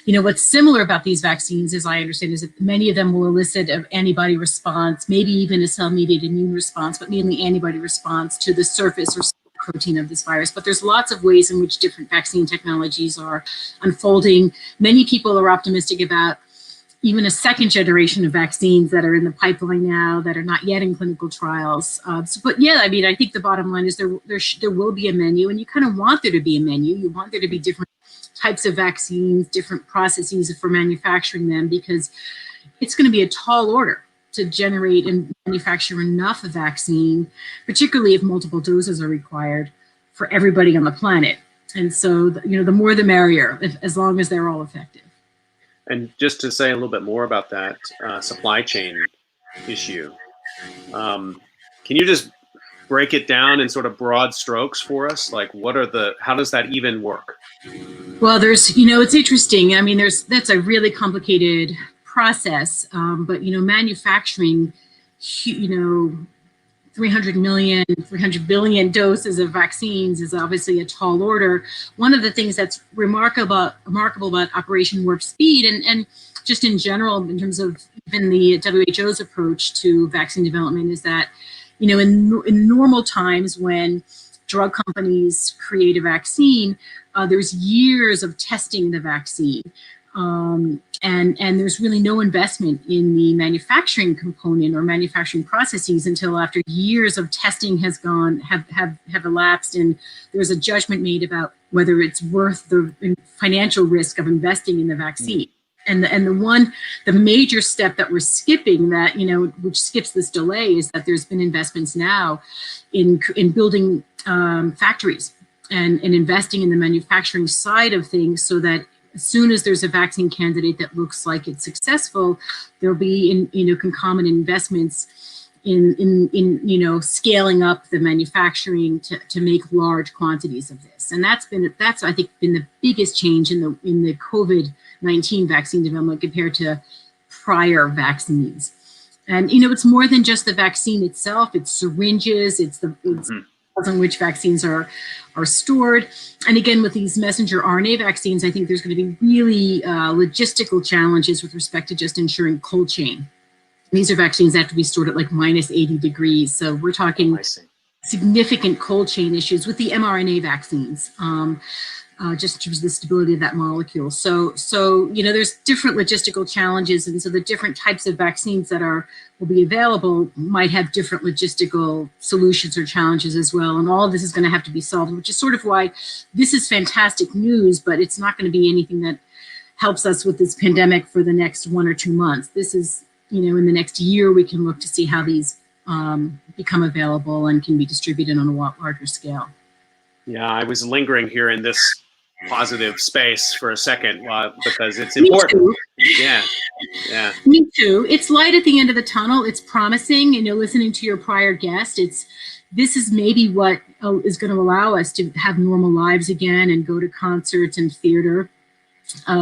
What's similar about these vaccines, as I understand, is that many of them will elicit an antibody response, maybe even a cell-mediated immune response, but mainly antibody response to the surface or protein of this virus, but there's lots of ways in which different vaccine technologies are unfolding. Many people are optimistic about even a second generation of vaccines that are in the pipeline now that are not yet in clinical trials. But yeah, I mean, I think the bottom line is there will be a menu, and you kind of want there to be a menu. You want there to be different types of vaccines, different processes for manufacturing them, because it's going to be a tall order to generate and manufacture enough vaccine, particularly if multiple doses are required for everybody on the planet. And so, the more the merrier, as long as they're all effective. And just to say a little bit more about that supply chain issue, can you just break it down in sort of broad strokes for us? Like, how does that even work? Well, it's interesting. I mean, that's a really complicated process, but manufacturing, 300 billion doses of vaccines is obviously a tall order. One of the things that's remarkable about Operation Warp Speed, and just in general, in terms of even the WHO's approach to vaccine development, is that, in normal times when drug companies create a vaccine, there's years of testing the vaccine. And there's really no investment in the manufacturing component or manufacturing processes until after years of testing have elapsed, and there's a judgment made about whether it's worth the financial risk of investing in the vaccine. And the major step that we're skipping, that which skips this delay, is that there's been investments now in building factories and investing in the manufacturing side of things, so that as soon as there's a vaccine candidate that looks like it's successful, there'll be concomitant investments in scaling up the manufacturing to make large quantities of this. And that's I think been the biggest change in the COVID-19 vaccine development compared to prior vaccines. And it's more than just the vaccine itself. It's syringes. It's on which vaccines are stored. And again, with these messenger RNA vaccines, I think there's going to be really logistical challenges with respect to just ensuring cold chain. These are vaccines that have to be stored at like minus 80 degrees. So we're talking significant cold chain issues with the mRNA vaccines, just in terms of the stability of that molecule. So there's different logistical challenges, and so the different types of vaccines that will be available might have different logistical solutions or challenges as well. And all of this is going to have to be solved, which is sort of why this is fantastic news, but it's not going to be anything that helps us with this pandemic for the next 1 or 2 months. This is, in the next year, we can look to see how these become available and can be distributed on a lot larger scale. Yeah, I was lingering here in this positive space for a second because it's important. Me too. Yeah. Me too. It's light at the end of the tunnel. It's promising. And listening to your prior guest, this is maybe what is going to allow us to have normal lives again and go to concerts and theater.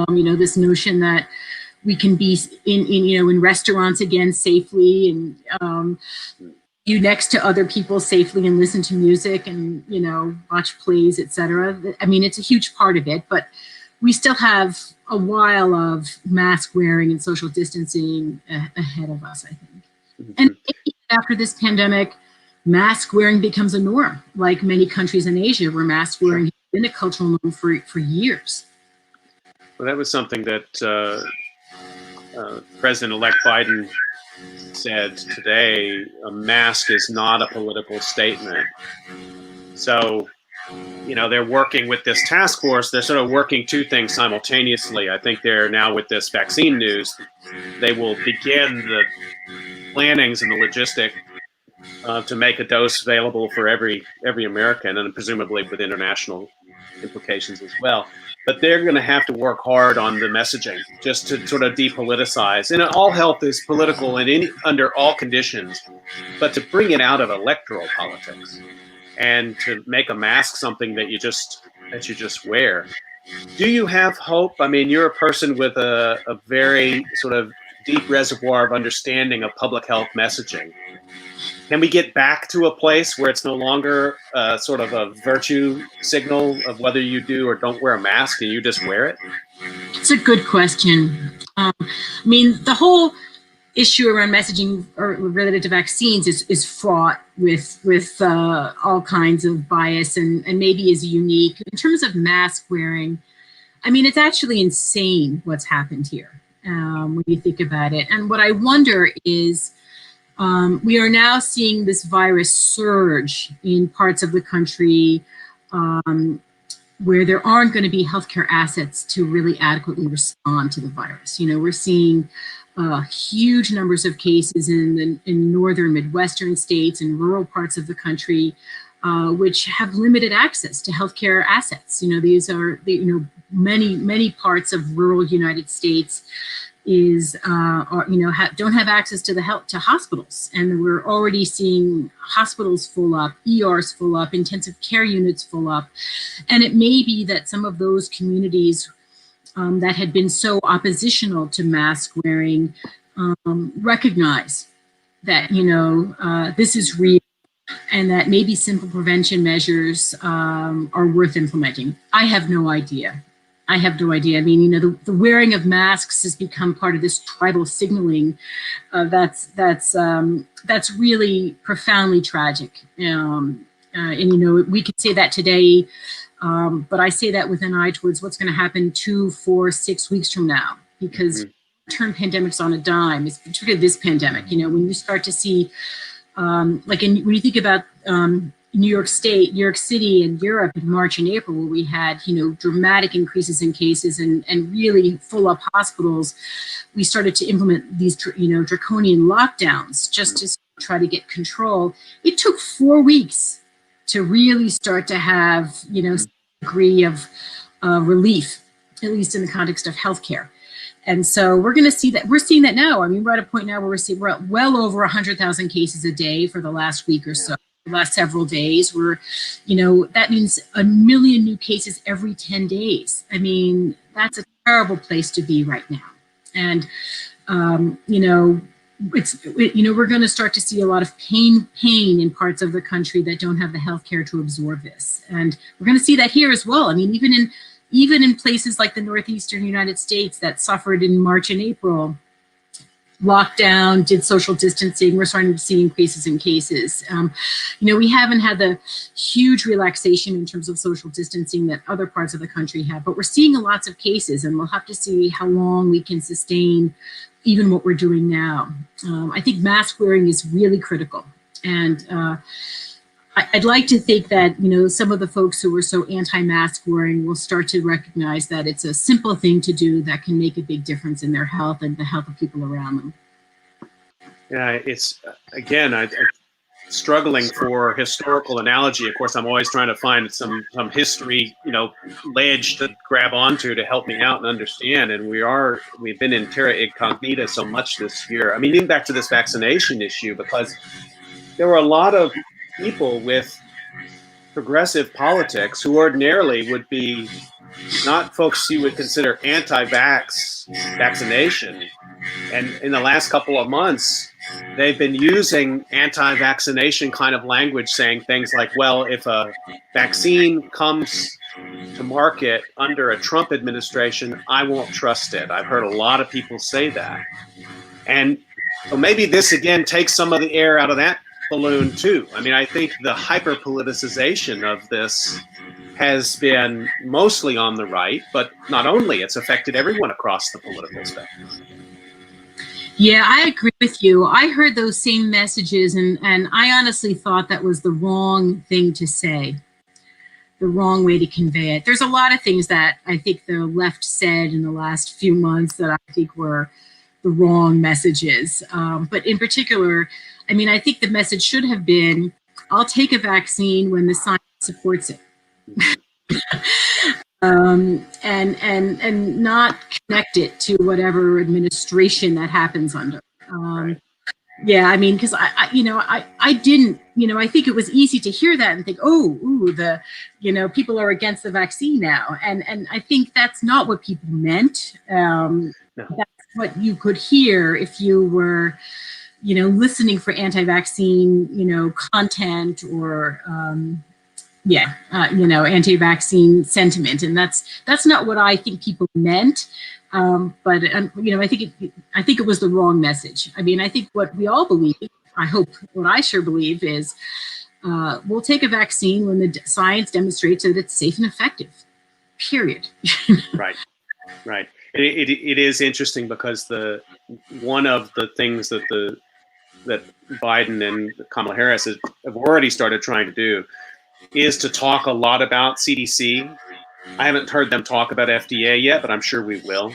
This notion that we can be in restaurants again safely, and you next to other people safely and listen to music and, watch plays, etc. I mean, it's a huge part of it, but we still have a while of mask wearing and social distancing ahead of us, I think. Mm-hmm. And after this pandemic, mask wearing becomes a norm, like many countries in Asia where mask wearing has been a cultural norm for years. Well, that was something that President-elect Biden said today. A mask is not a political statement. So, they're working with this task force. They're sort of working two things simultaneously. I think they're now, with this vaccine news, they will begin the plannings and the logistic to make a dose available for every American, and presumably with international implications as well. But they're going to have to work hard on the messaging just to sort of depoliticize. And all health is political under all conditions, but to bring it out of electoral politics and to make a mask something that you just wear. Do you have hope? I mean, you're a person with a very sort of deep reservoir of understanding of public health messaging. Can we get back to a place where it's no longer sort of a virtue signal of whether you do or don't wear a mask and you just wear it? It's a good question. I mean, the whole issue around messaging or related to vaccines is fraught with all kinds of bias and maybe is unique. In terms of mask wearing, I mean, it's actually insane what's happened here when you think about it. And what I wonder is, we are now seeing this virus surge in parts of the country where there aren't going to be healthcare assets to really adequately respond to the virus. You know, we're seeing huge numbers of cases in northern Midwestern states and rural parts of the country, which have limited access to healthcare assets. You know, these are, many parts of rural United States don't have access to to hospitals, and we're already seeing hospitals full up, ERs full up, intensive care units full up, and it may be that some of those communities that had been so oppositional to mask wearing recognize that this is real, and that maybe simple prevention measures are worth implementing. I have no idea. I mean, the wearing of masks has become part of this tribal signaling that's really profoundly tragic. And we could say that today, but I say that with an eye towards what's going to happen 2, 4, 6 weeks from now, because turn pandemics on a dime, it's particularly this pandemic. When you start to see, when you think about New York City, and Europe in March and April, where we had, dramatic increases in cases and really full up hospitals, we started to implement these, draconian lockdowns just to try to get control. It took 4 weeks to really start to have, some degree of relief, at least in the context of healthcare. And so we're going to see that. We're seeing that now. I mean, we're at a point now where we're at well over 100,000 cases a day for the last week or so. The last several days, that means 1 million new cases every 10 days. I mean, that's a terrible place to be right now. And, we're going to start to see a lot of pain in parts of the country that don't have the healthcare to absorb this. And we're going to see that here as well. I mean, even in places like the Northeastern United States that suffered in March and April, lockdown, did social distancing, we're starting to see increases in cases. We haven't had the huge relaxation in terms of social distancing that other parts of the country have, but we're seeing lots of cases, and we'll have to see how long we can sustain even what we're doing now. I think mask wearing is really critical. And I'd like to think that, some of the folks who were so anti-mask wearing will start to recognize that it's a simple thing to do that can make a big difference in their health and the health of people around them. Yeah, it's, again, I'm struggling for historical analogy. Of course, I'm always trying to find some history, ledge to grab onto to help me out and understand. And we've been in terra incognita so much this year. I mean, even back to this vaccination issue, because there were a lot of people with progressive politics who ordinarily would be not folks you would consider anti-vaccination. And in the last couple of months, they've been using anti-vaccination kind of language, saying things like, well, if a vaccine comes to market under a Trump administration, I won't trust it. I've heard a lot of people say that. And so maybe this, again, takes some of the air out of that balloon too. I mean, I think the hyper politicization of this has been mostly on the right, but not only, it's affected everyone across the political spectrum. Yeah, I agree with you. I heard those same messages, and I honestly thought that was the wrong thing to say, the wrong way to convey it. There's a lot of things that I think the left said in the last few months that I think were the wrong messages. But in particular, I mean, I think the message should have been, I'll take a vaccine when the science supports it. And not connect it to whatever administration that happens under. Right. Yeah, I mean, because I didn't, I think it was easy to hear that and think, people are against the vaccine now. And I think that's not what people meant. No. That's what you could hear if you were, listening for anti-vaccine, content or, anti-vaccine sentiment. And that's not what I think people meant. I think it was the wrong message. I mean, I think what we all believe, I hope, what I sure believe is we'll take a vaccine when the science demonstrates that it's safe and effective, period. Right. It is interesting because one of the things that Biden and Kamala Harris have already started trying to do is to talk a lot about CDC. I haven't heard them talk about FDA yet, but I'm sure we will.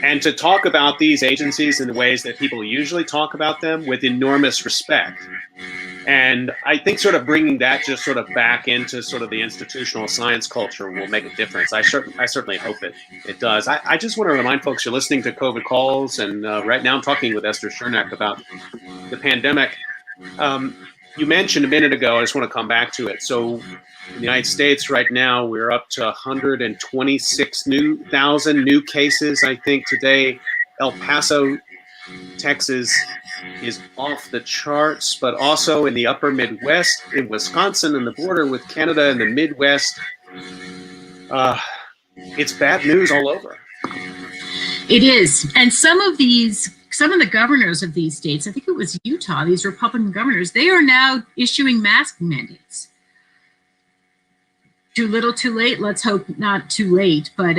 And to talk about these agencies in the ways that people usually talk about them, with enormous respect. And I think sort of bringing that just sort of back into sort of the institutional science culture will make a difference. I certainly hope it does. I just want to remind folks, you're listening to COVID Calls, and right now I'm talking with Esther Chernak about the pandemic. You mentioned a minute ago, I just want to come back to it. So in the United States right now, we're up to 126,000 new cases, I think, today. El Paso, Texas is off the charts, but also in the upper Midwest, in Wisconsin, and the border with Canada and the Midwest, it's bad news all over. It is. And some of the governors of these states, I think it was Utah, these Republican governors, they are now issuing mask mandates. Too little, too late. Let's hope not too late. But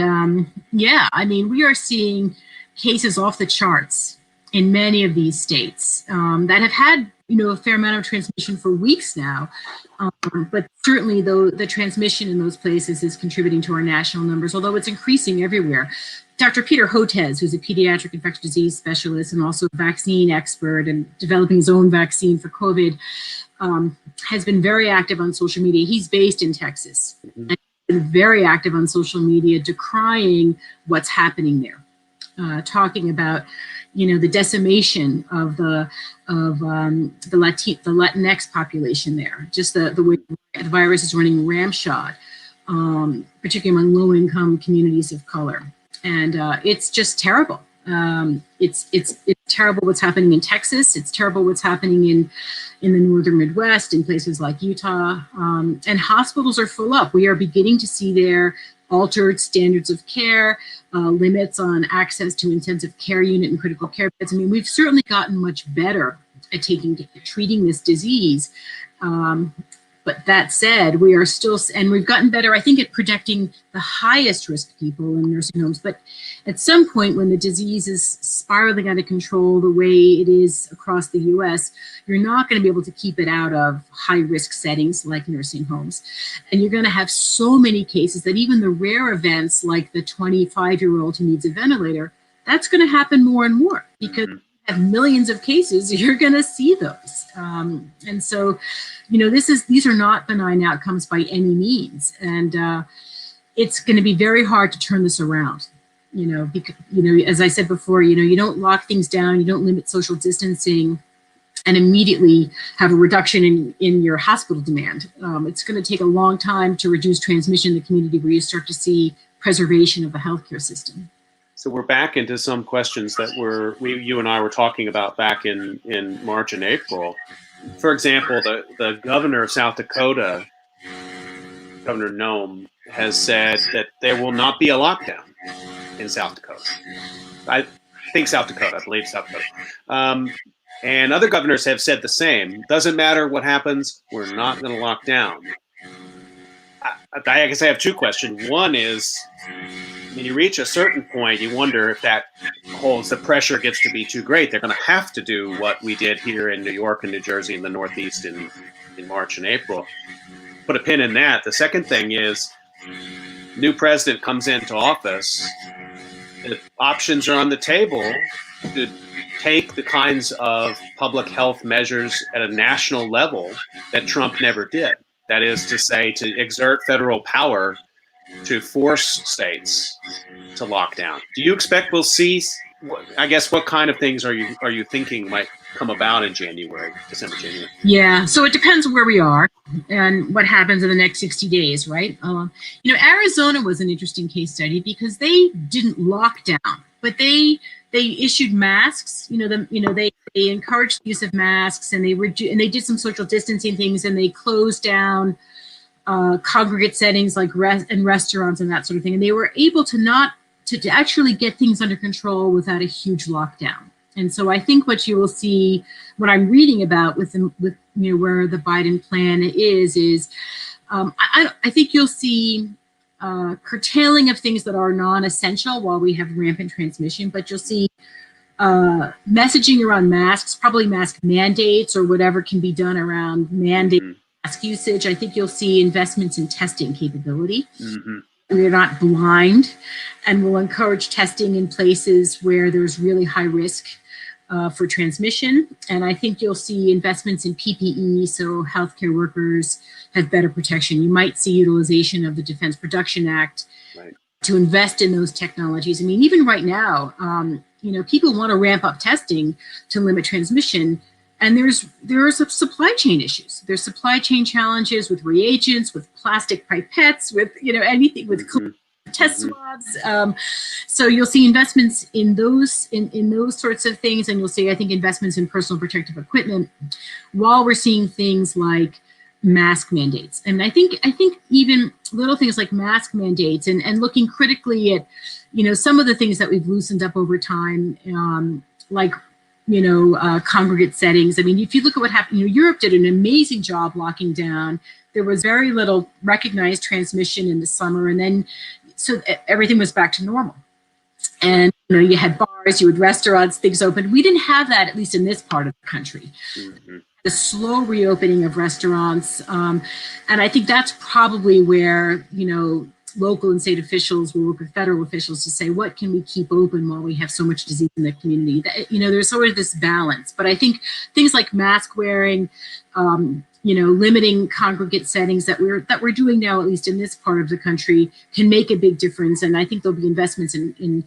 yeah, I mean, we are seeing cases off the charts in many of these states that have had, a fair amount of transmission for weeks now. But certainly, though, the transmission in those places is contributing to our national numbers, although it's increasing everywhere. Dr. Peter Hotez, who's a pediatric infectious disease specialist and also a vaccine expert and developing his own vaccine for COVID, has been very active on social media. He's based in Texas, and he's been very active on social media, decrying what's happening there, talking about, the decimation of the Latinx population there, just the way the virus is running ramshot, particularly among low-income communities of color. And it's just terrible. It's terrible what's happening in Texas. It's terrible what's happening in the northern Midwest, in places like Utah. And hospitals are full up. We are beginning to see their altered standards of care, limits on access to intensive care unit and critical care beds. I mean, we've certainly gotten much better at treating this disease. But that said, we are still, and we've gotten better, I think, at protecting the highest risk people in nursing homes. But at some point, when the disease is spiraling out of control the way it is across the US, you're not going to be able to keep it out of high risk settings like nursing homes. And you're going to have so many cases that even the rare events, like the 25-year-old who needs a ventilator, that's going to happen more and more because have millions of cases, you're going to see those. And so, these are not benign outcomes by any means. And it's going to be very hard to turn this around, because, as I said before, you don't lock things down, you don't limit social distancing and immediately have a reduction in your hospital demand. It's going to take a long time to reduce transmission in the community where you start to see preservation of the healthcare system. So we're back into some questions that you and I were talking about back in March and April. For example, the governor of South Dakota, Governor Noem, has said that there will not be a lockdown in South Dakota. I believe South Dakota. And other governors have said the same. Doesn't matter what happens, we're not going to lock down. I guess I have two questions. One is, when you reach a certain point, you wonder if that holds, the pressure gets to be too great. They're going to have to do what we did here in New York and New Jersey and the Northeast in March and April. Put a pin in that. The second thing is, new president comes into office, the options are on the table to take the kinds of public health measures at a national level that Trump never did. That is to say, to exert federal power to force states to lock down. Do you expect we'll see, I guess, what kind of things are you thinking might come about in December, January? Yeah, so it depends where we are and what happens in the next 60 days, right? Arizona was an interesting case study because they didn't lock down, but they issued masks. They encouraged the use of masks, and they did some social distancing things, and they closed down congregate settings like in restaurants and that sort of thing. And they were able to not to actually get things under control without a huge lockdown. And so I think what you will see, what I'm reading about with where the Biden plan is I think you'll see curtailing of things that are non-essential while we have rampant transmission, but you'll see messaging around masks, probably mask mandates or whatever can be done around mandate mask usage. I think you'll see investments in testing capability. We're not blind, and we'll encourage testing in places where there's really high risk for transmission. And I think you'll see investments in PPE, so healthcare workers have better protection. You might see utilization of the Defense Production Act to invest in those technologies. I mean, even right now, people want to ramp up testing to limit transmission. And there are some supply chain issues. There's supply chain challenges with reagents, with plastic pipettes, with anything, with test swabs. So you'll see investments in those sorts of things, and you'll see, I think, investments in personal protective equipment, while we're seeing things like mask mandates. And I think even little things like mask mandates and looking critically at some of the things that we've loosened up over time, like congregate settings. I mean, if you look at what happened, Europe did an amazing job locking down. There was very little recognized transmission in the summer, and then so everything was back to normal. And you had bars, you had restaurants, things open. We didn't have that, at least in this part of the country. The slow reopening of restaurants, and I think that's probably where local and state officials will work with federal officials to say, what can we keep open while we have so much disease in the community? There's sort of this balance. But I think things like mask wearing, limiting congregate settings that we're doing now, at least in this part of the country, can make a big difference. And I think there'll be investments in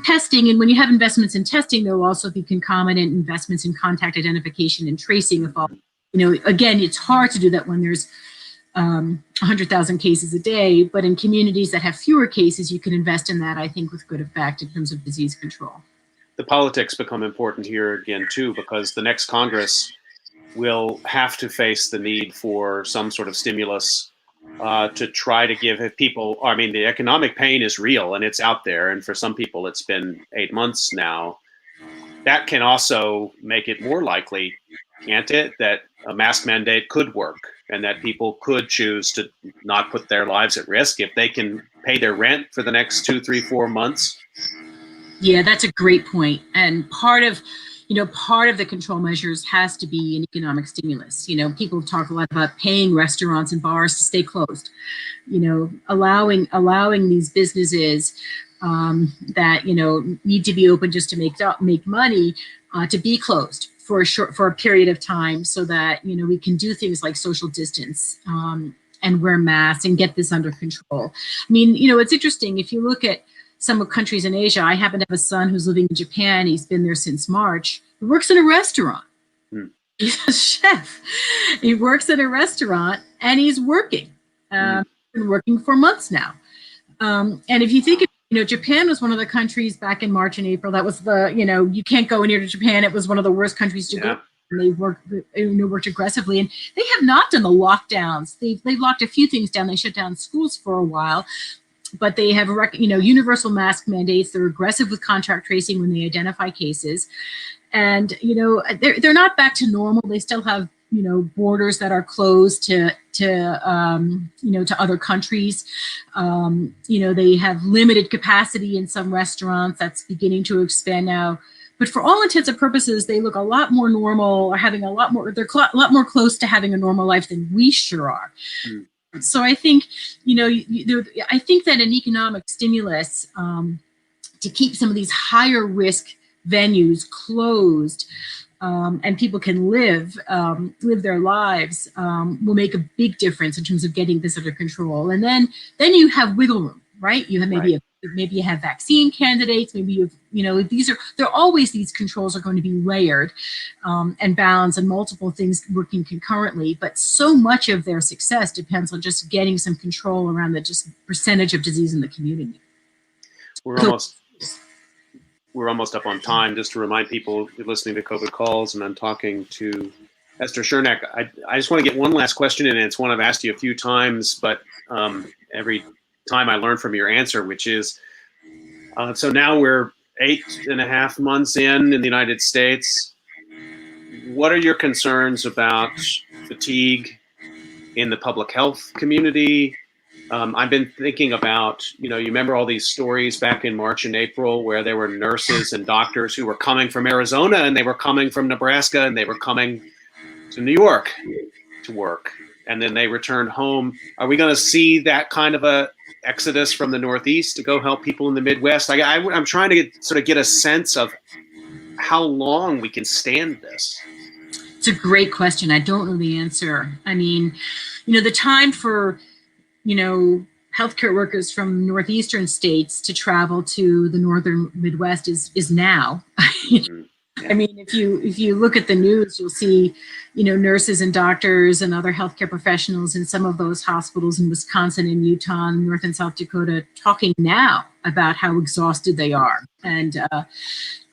testing. And when you have investments in testing, there will also be concomitant investments in contact identification and tracing of all. Again, it's hard to do that when there's 100,000 cases a day, but in communities that have fewer cases, you can invest in that, I think, with good effect in terms of disease control. The politics become important here again, too, because the next Congress will have to face the need for some sort of stimulus to try to give people, the economic pain is real and it's out there. And for some people, it's been 8 months now. That can also make it more likely, can't it, that a mask mandate could work and that people could choose to not put their lives at risk if they can pay their rent for the next 2, 3, 4 months. Yeah, that's a great point. And part of the control measures has to be an economic stimulus. People talk a lot about paying restaurants and bars to stay closed, allowing these businesses that, need to be open just to make money to be closed for a period of time, so that we can do things like social distance and wear masks and get this under control. I mean, it's interesting if you look at some countries in Asia. I happen to have a son who's living in Japan. He's been there since March. He works in a restaurant. He's a chef. He works at a restaurant and he's working. Been working for months now. And if you think Japan was one of the countries back in March and April. That was you can't go near to Japan. It was one of the worst countries to go. And they worked aggressively, and they have not done the lockdowns. They've locked a few things down. They shut down schools for a while, but they have universal mask mandates. They're aggressive with contact tracing when they identify cases, and they're not back to normal. They still have borders that are closed to other countries. They have limited capacity in some restaurants. That's beginning to expand now. But for all intents and purposes, they look a lot more normal, or having a lot more. They're a lot more close to having a normal life than we sure are. So I think I think that an economic stimulus to keep some of these higher risk venues closed. And people can live their lives will make a big difference in terms of getting this under control. And then you have wiggle room, right? You have maybe you have vaccine candidates. Maybe there are always these controls are going to be layered and balanced and multiple things working concurrently. But so much of their success depends on just getting some control around the just percentage of disease in the community. We're almost up on time. Just to remind people listening to COVID Calls, and I'm talking to Esther Chernak. I just want to get one last question in, and it's one I've asked you a few times, but every time I learn from your answer, which is, So now we're 8.5 months in the United States. What are your concerns about fatigue in the public health community? I've been thinking about, you remember all these stories back in March and April where there were nurses and doctors who were coming from Arizona and they were coming from Nebraska and they were coming to New York to work. And then they returned home. Are we going to see that kind of a exodus from the Northeast to go help people in the Midwest? I'm trying to get a sense of how long we can stand this. It's a great question. I don't know the answer. I mean, the time for, healthcare workers from northeastern states to travel to the northern Midwest is now. Mm-hmm. Yeah. I mean, if you look at the news, you'll see, nurses and doctors and other healthcare professionals in some of those hospitals in Wisconsin and Utah and North and South Dakota talking now about how exhausted they are. And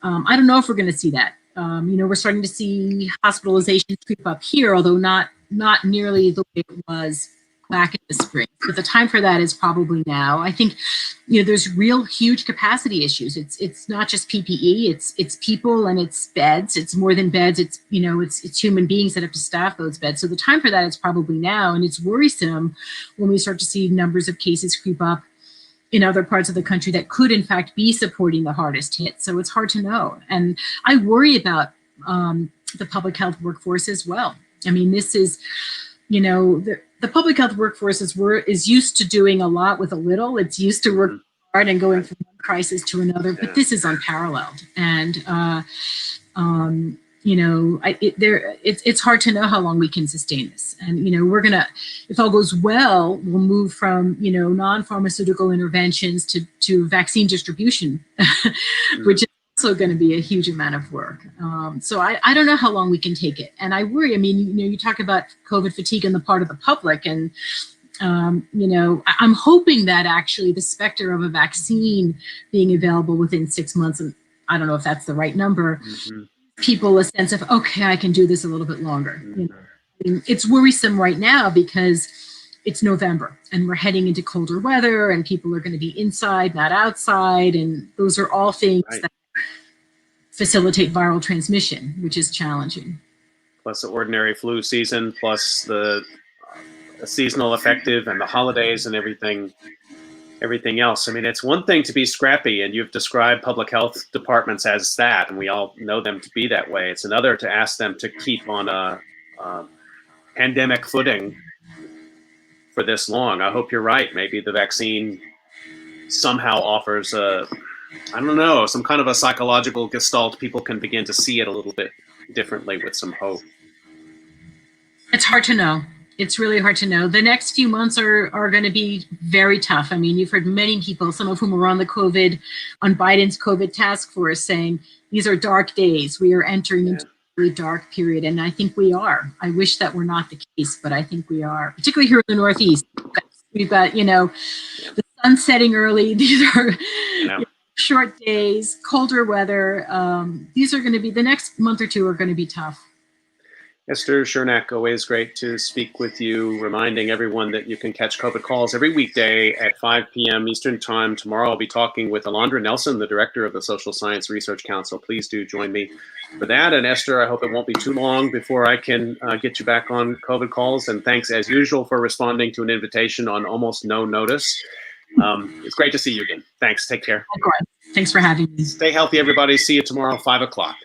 I don't know if we're going to see that. We're starting to see hospitalizations creep up here, although not nearly the way it was back in the spring. But the time for that is probably now. I think, there's real huge capacity issues. It's not just PPE, it's people and it's beds. It's more than beds. It's human beings that have to staff those beds. So the time for that is probably now. And it's worrisome when we start to see numbers of cases creep up in other parts of the country that could in fact be supporting the hardest hit. So it's hard to know. And I worry about the public health workforce as well. I mean, this is, the public health workforce is used to doing a lot with a little. It's used to working hard and going from one crisis to another, but this is unparalleled. And, it's hard to know how long we can sustain this. And, we're going to, if all goes well, we'll move from, non-pharmaceutical interventions to vaccine distribution, which is also going to be a huge amount of work. So I don't know how long we can take it. And I worry, I mean, you talk about COVID fatigue on the part of the public and, I'm hoping that actually the specter of a vaccine being available within 6 months, and I don't know if that's the right number, people a sense of, okay, I can do this a little bit longer. I mean, it's worrisome right now because it's November and we're heading into colder weather and people are going to be inside, not outside. And those are all things that facilitate viral transmission, which is challenging. Plus the ordinary flu season, plus the seasonal affective and the holidays and everything else. I mean, it's one thing to be scrappy, and you've described public health departments as that, and we all know them to be that way. It's another to ask them to keep on a pandemic footing for this long. I hope you're right. Maybe the vaccine somehow offers some kind of a psychological gestalt. People can begin to see it a little bit differently with some hope. It's hard to know. It's really hard to know. The next few months are going to be very tough. I mean, you've heard many people, some of whom were on Biden's COVID task force, saying these are dark days. We are entering into a really dark period. And I think we are. I wish that were not the case, but I think we are, particularly here in the Northeast. We've got, the sun setting early. These are short days, colder weather. These are going to be, the next month or two are going to be tough. Esther Chernak, always great to speak with you, reminding everyone that you can catch COVID Calls every weekday at 5 p.m. Eastern Time. Tomorrow I'll be talking with Alondra Nelson, the director of the Social Science Research Council. Please do join me for that. And Esther, I hope it won't be too long before I can get you back on COVID Calls. And thanks, as usual, for responding to an invitation on almost no notice. It's great to see you again. Thanks. Take care. Of course. Thanks for having me. Stay healthy, everybody. See you tomorrow, 5 o'clock.